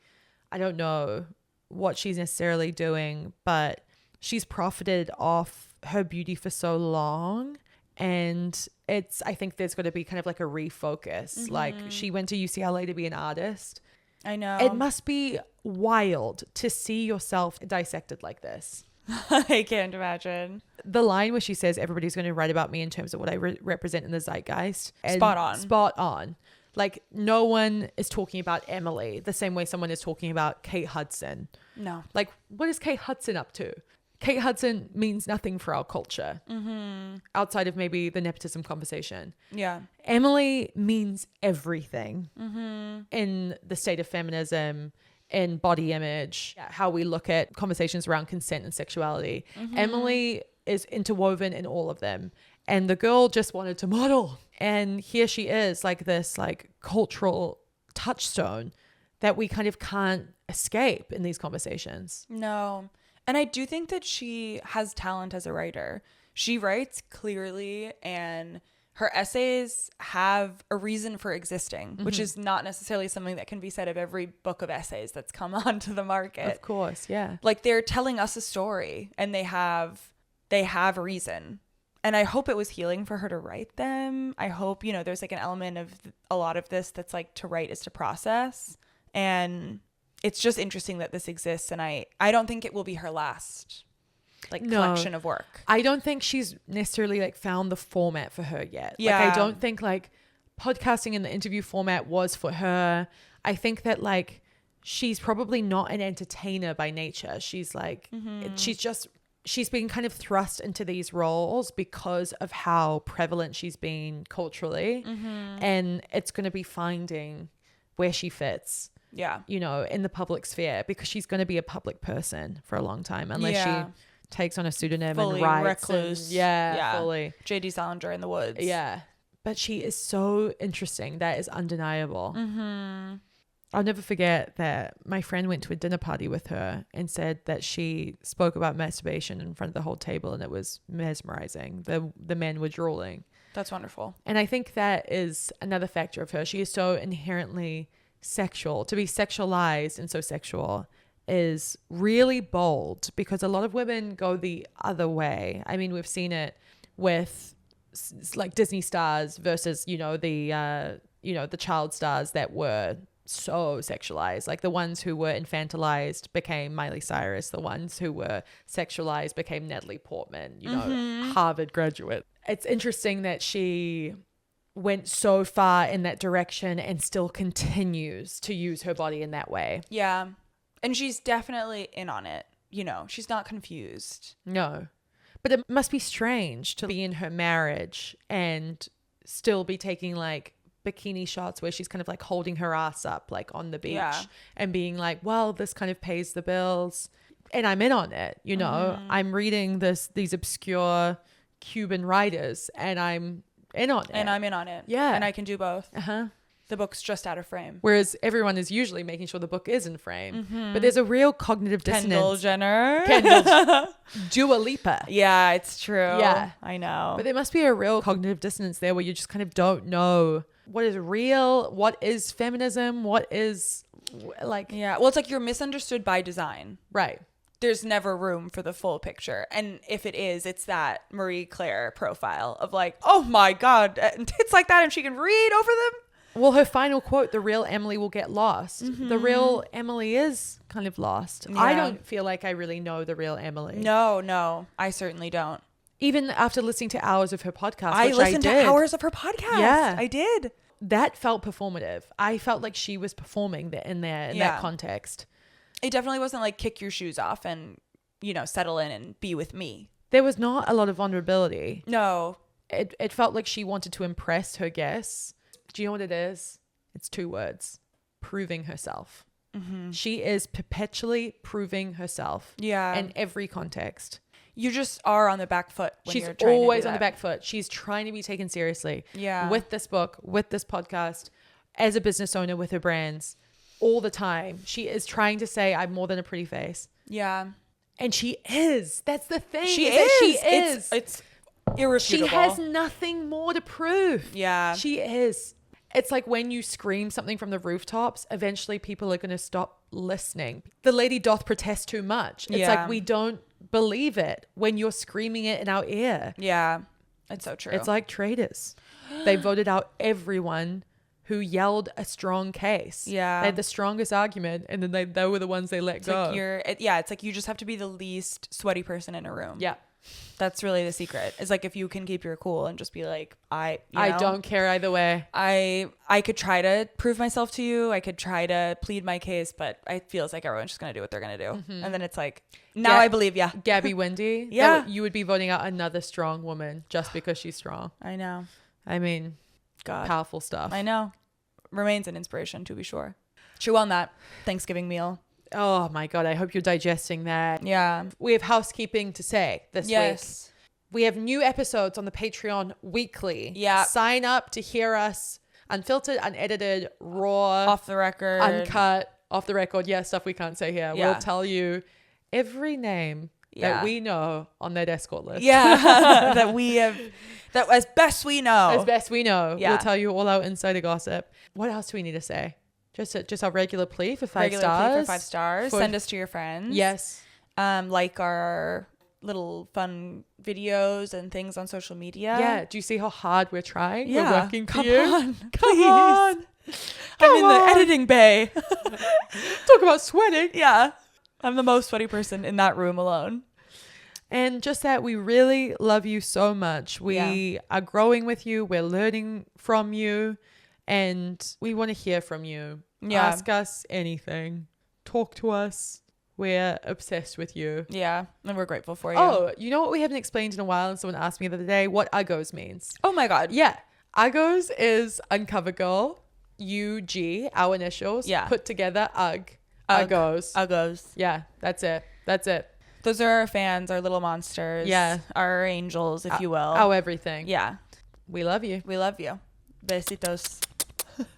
I don't know what she's necessarily doing, but she's profited off her beauty for so long. And I think there's going to be kind of like a refocus. Like she went to UCLA to be an artist. I know. It must be wild to see yourself dissected like this. I can't imagine. The line where she says everybody's going to write about me in terms of what I represent in the zeitgeist. Spot on. Like no one is talking about Emily the same way someone is talking about Kate Hudson. No. Like what is Kate Hudson up to? Kate Hudson means nothing for our culture outside of maybe the nepotism conversation. Yeah. Emily means everything in the state of feminism, in body image, how we look at conversations around consent and sexuality. Emily is interwoven in all of them. And the girl just wanted to model. And here she is, like this like cultural touchstone that we kind of can't escape in these conversations. No. And I do think that she has talent as a writer. She writes clearly and her essays have a reason for existing, which is not necessarily something that can be said of every book of essays that's come onto the market. Of course, yeah. Like they're telling us a story and they have reason. And I hope it was healing for her to write them. I hope, there's like an element of a lot of this that's like to write is to process. And it's just interesting that this exists. And I don't think it will be her last collection of work. I don't think she's necessarily like found the format for her yet. Yeah. Like I don't think like podcasting in the interview format was for her. I think that like she's probably not an entertainer by nature. She's like she's been kind of thrust into these roles because of how prevalent she's been culturally. And it's going to be finding where she fits. Yeah. In the public sphere, because she's going to be a public person for a long time unless she takes on a pseudonym fully and writes. Recluse. Fully. J.D. Salinger in the woods. Yeah. But she is so interesting. That is undeniable. I'll never forget that my friend went to a dinner party with her and said that she spoke about masturbation in front of the whole table and it was mesmerizing. The men were drooling. That's wonderful. And I think that is another factor of her. She is so inherently sexual. To be sexualized and so sexual is really bold because a lot of women go the other way. I mean, we've seen it with like Disney stars versus, the child stars that were so sexualized. Like the ones who were infantilized became Miley Cyrus. The ones who were sexualized became Natalie Portman, Harvard graduate. It's interesting that she went so far in that direction and still continues to use her body in that way. Yeah. And she's definitely in on it. She's not confused. No. But it must be strange to be in her marriage and still be taking like bikini shots where she's kind of like holding her ass up like on the beach and being like, well, this kind of pays the bills. And I'm in on it, I'm reading these obscure Cuban writers and I'm in on it. And I'm in on it. Yeah. And I can do both. Uh-huh. The book's just out of frame. Whereas everyone is usually making sure the book is in frame. But there's a real cognitive dissonance. Kendall Jenner. Dua Lipa. Yeah, it's true. Yeah. I know. But there must be a real cognitive dissonance there where you just kind of don't know what is real, what is feminism, what is like... Yeah, well, it's like you're misunderstood by design. Right. There's never room for the full picture. And if it is, it's that Marie Claire profile of like, oh my God, tits like that and she can read over them. Well, her final quote, the real Emily will get lost. The real Emily is kind of lost. Yeah. I don't feel like I really know the real Emily. No, I certainly don't. Even after listening to hours of her podcast, I which listened I did, to hours of her podcast. Yeah. I did. That felt performative. I felt like she was performing in that context. It definitely wasn't like kick your shoes off and, settle in and be with me. There was not a lot of vulnerability. No. It felt like she wanted to impress her guests. Do you know what it is? It's 2 words. Proving herself. She is perpetually proving herself. Yeah. In every context. You just are on the back foot when She's you're trying to do always on the that. back foot. She's trying to be taken seriously. Yeah. With this book, with this podcast, as a business owner with her brands, all the time. She is trying to say, I'm more than a pretty face. Yeah. And she is. That's the thing. She is. She is. It's irrefutable. She has nothing more to prove. Yeah. She is. It's like when you scream something from the rooftops, eventually people are going to stop listening. The lady doth protest too much. It's like we don't believe it when you're screaming it in our ear. Yeah. It's so true. It's like traitors. They voted out everyone who yelled a strong case. Yeah. They had the strongest argument and then they were the ones they let go. It's like you just have to be the least sweaty person in a room. Yeah. That's really the secret. It's like if you can keep your cool and just be like, I don't care either way. I could try to prove myself to you. I could try to plead my case, but it feels like everyone's just going to do what they're going to do. And then it's like, now I believe ya. Gabby Wendy. Yeah. You would be voting out another strong woman just because she's strong. I know. I mean, God. powerful stuff. I know. Remains an inspiration, to be sure. Chew on that Thanksgiving meal. Oh my God. I hope you're digesting that. Yeah. We have housekeeping to say this week. We have new episodes on the Patreon weekly. Yeah. Sign up to hear us unfiltered, unedited, raw, Off the record. uncut, off the record. Yeah, stuff we can't say here. Yeah. We'll tell you every name that we know on that escort list. Yeah. that as best we know. As best we know. Yeah. We'll tell you all our insider gossip. What else do we need to say? Just our regular plea for 5 Regular stars. plea for 5 stars. Send us to your friends. Yes. Like our little fun videos and things on social media. Yeah. Do you see how hard we're trying? Yeah. We're working for Come you. on. Come Please. on. I'm in the editing bay. Talk about sweating. Yeah. I'm the most sweaty person in that room alone. And just that we really love you so much. We are growing with you. We're learning from you. And we want to hear from you. Yeah. Ask us anything. Talk to us. We're obsessed with you. Yeah. And we're grateful for you. Oh, you know what we haven't explained in a while? And someone asked me the other day what Uggos means. Oh my God. Yeah. Uggos is Uncover Girl. UG, our initials. Yeah. Put together, Ugg. Uggos. Uggos. Yeah. That's it. That's it. Those are our fans, our little monsters. Yeah. Our angels, if you will. Our everything. Yeah. We love you. We love you. Besitos.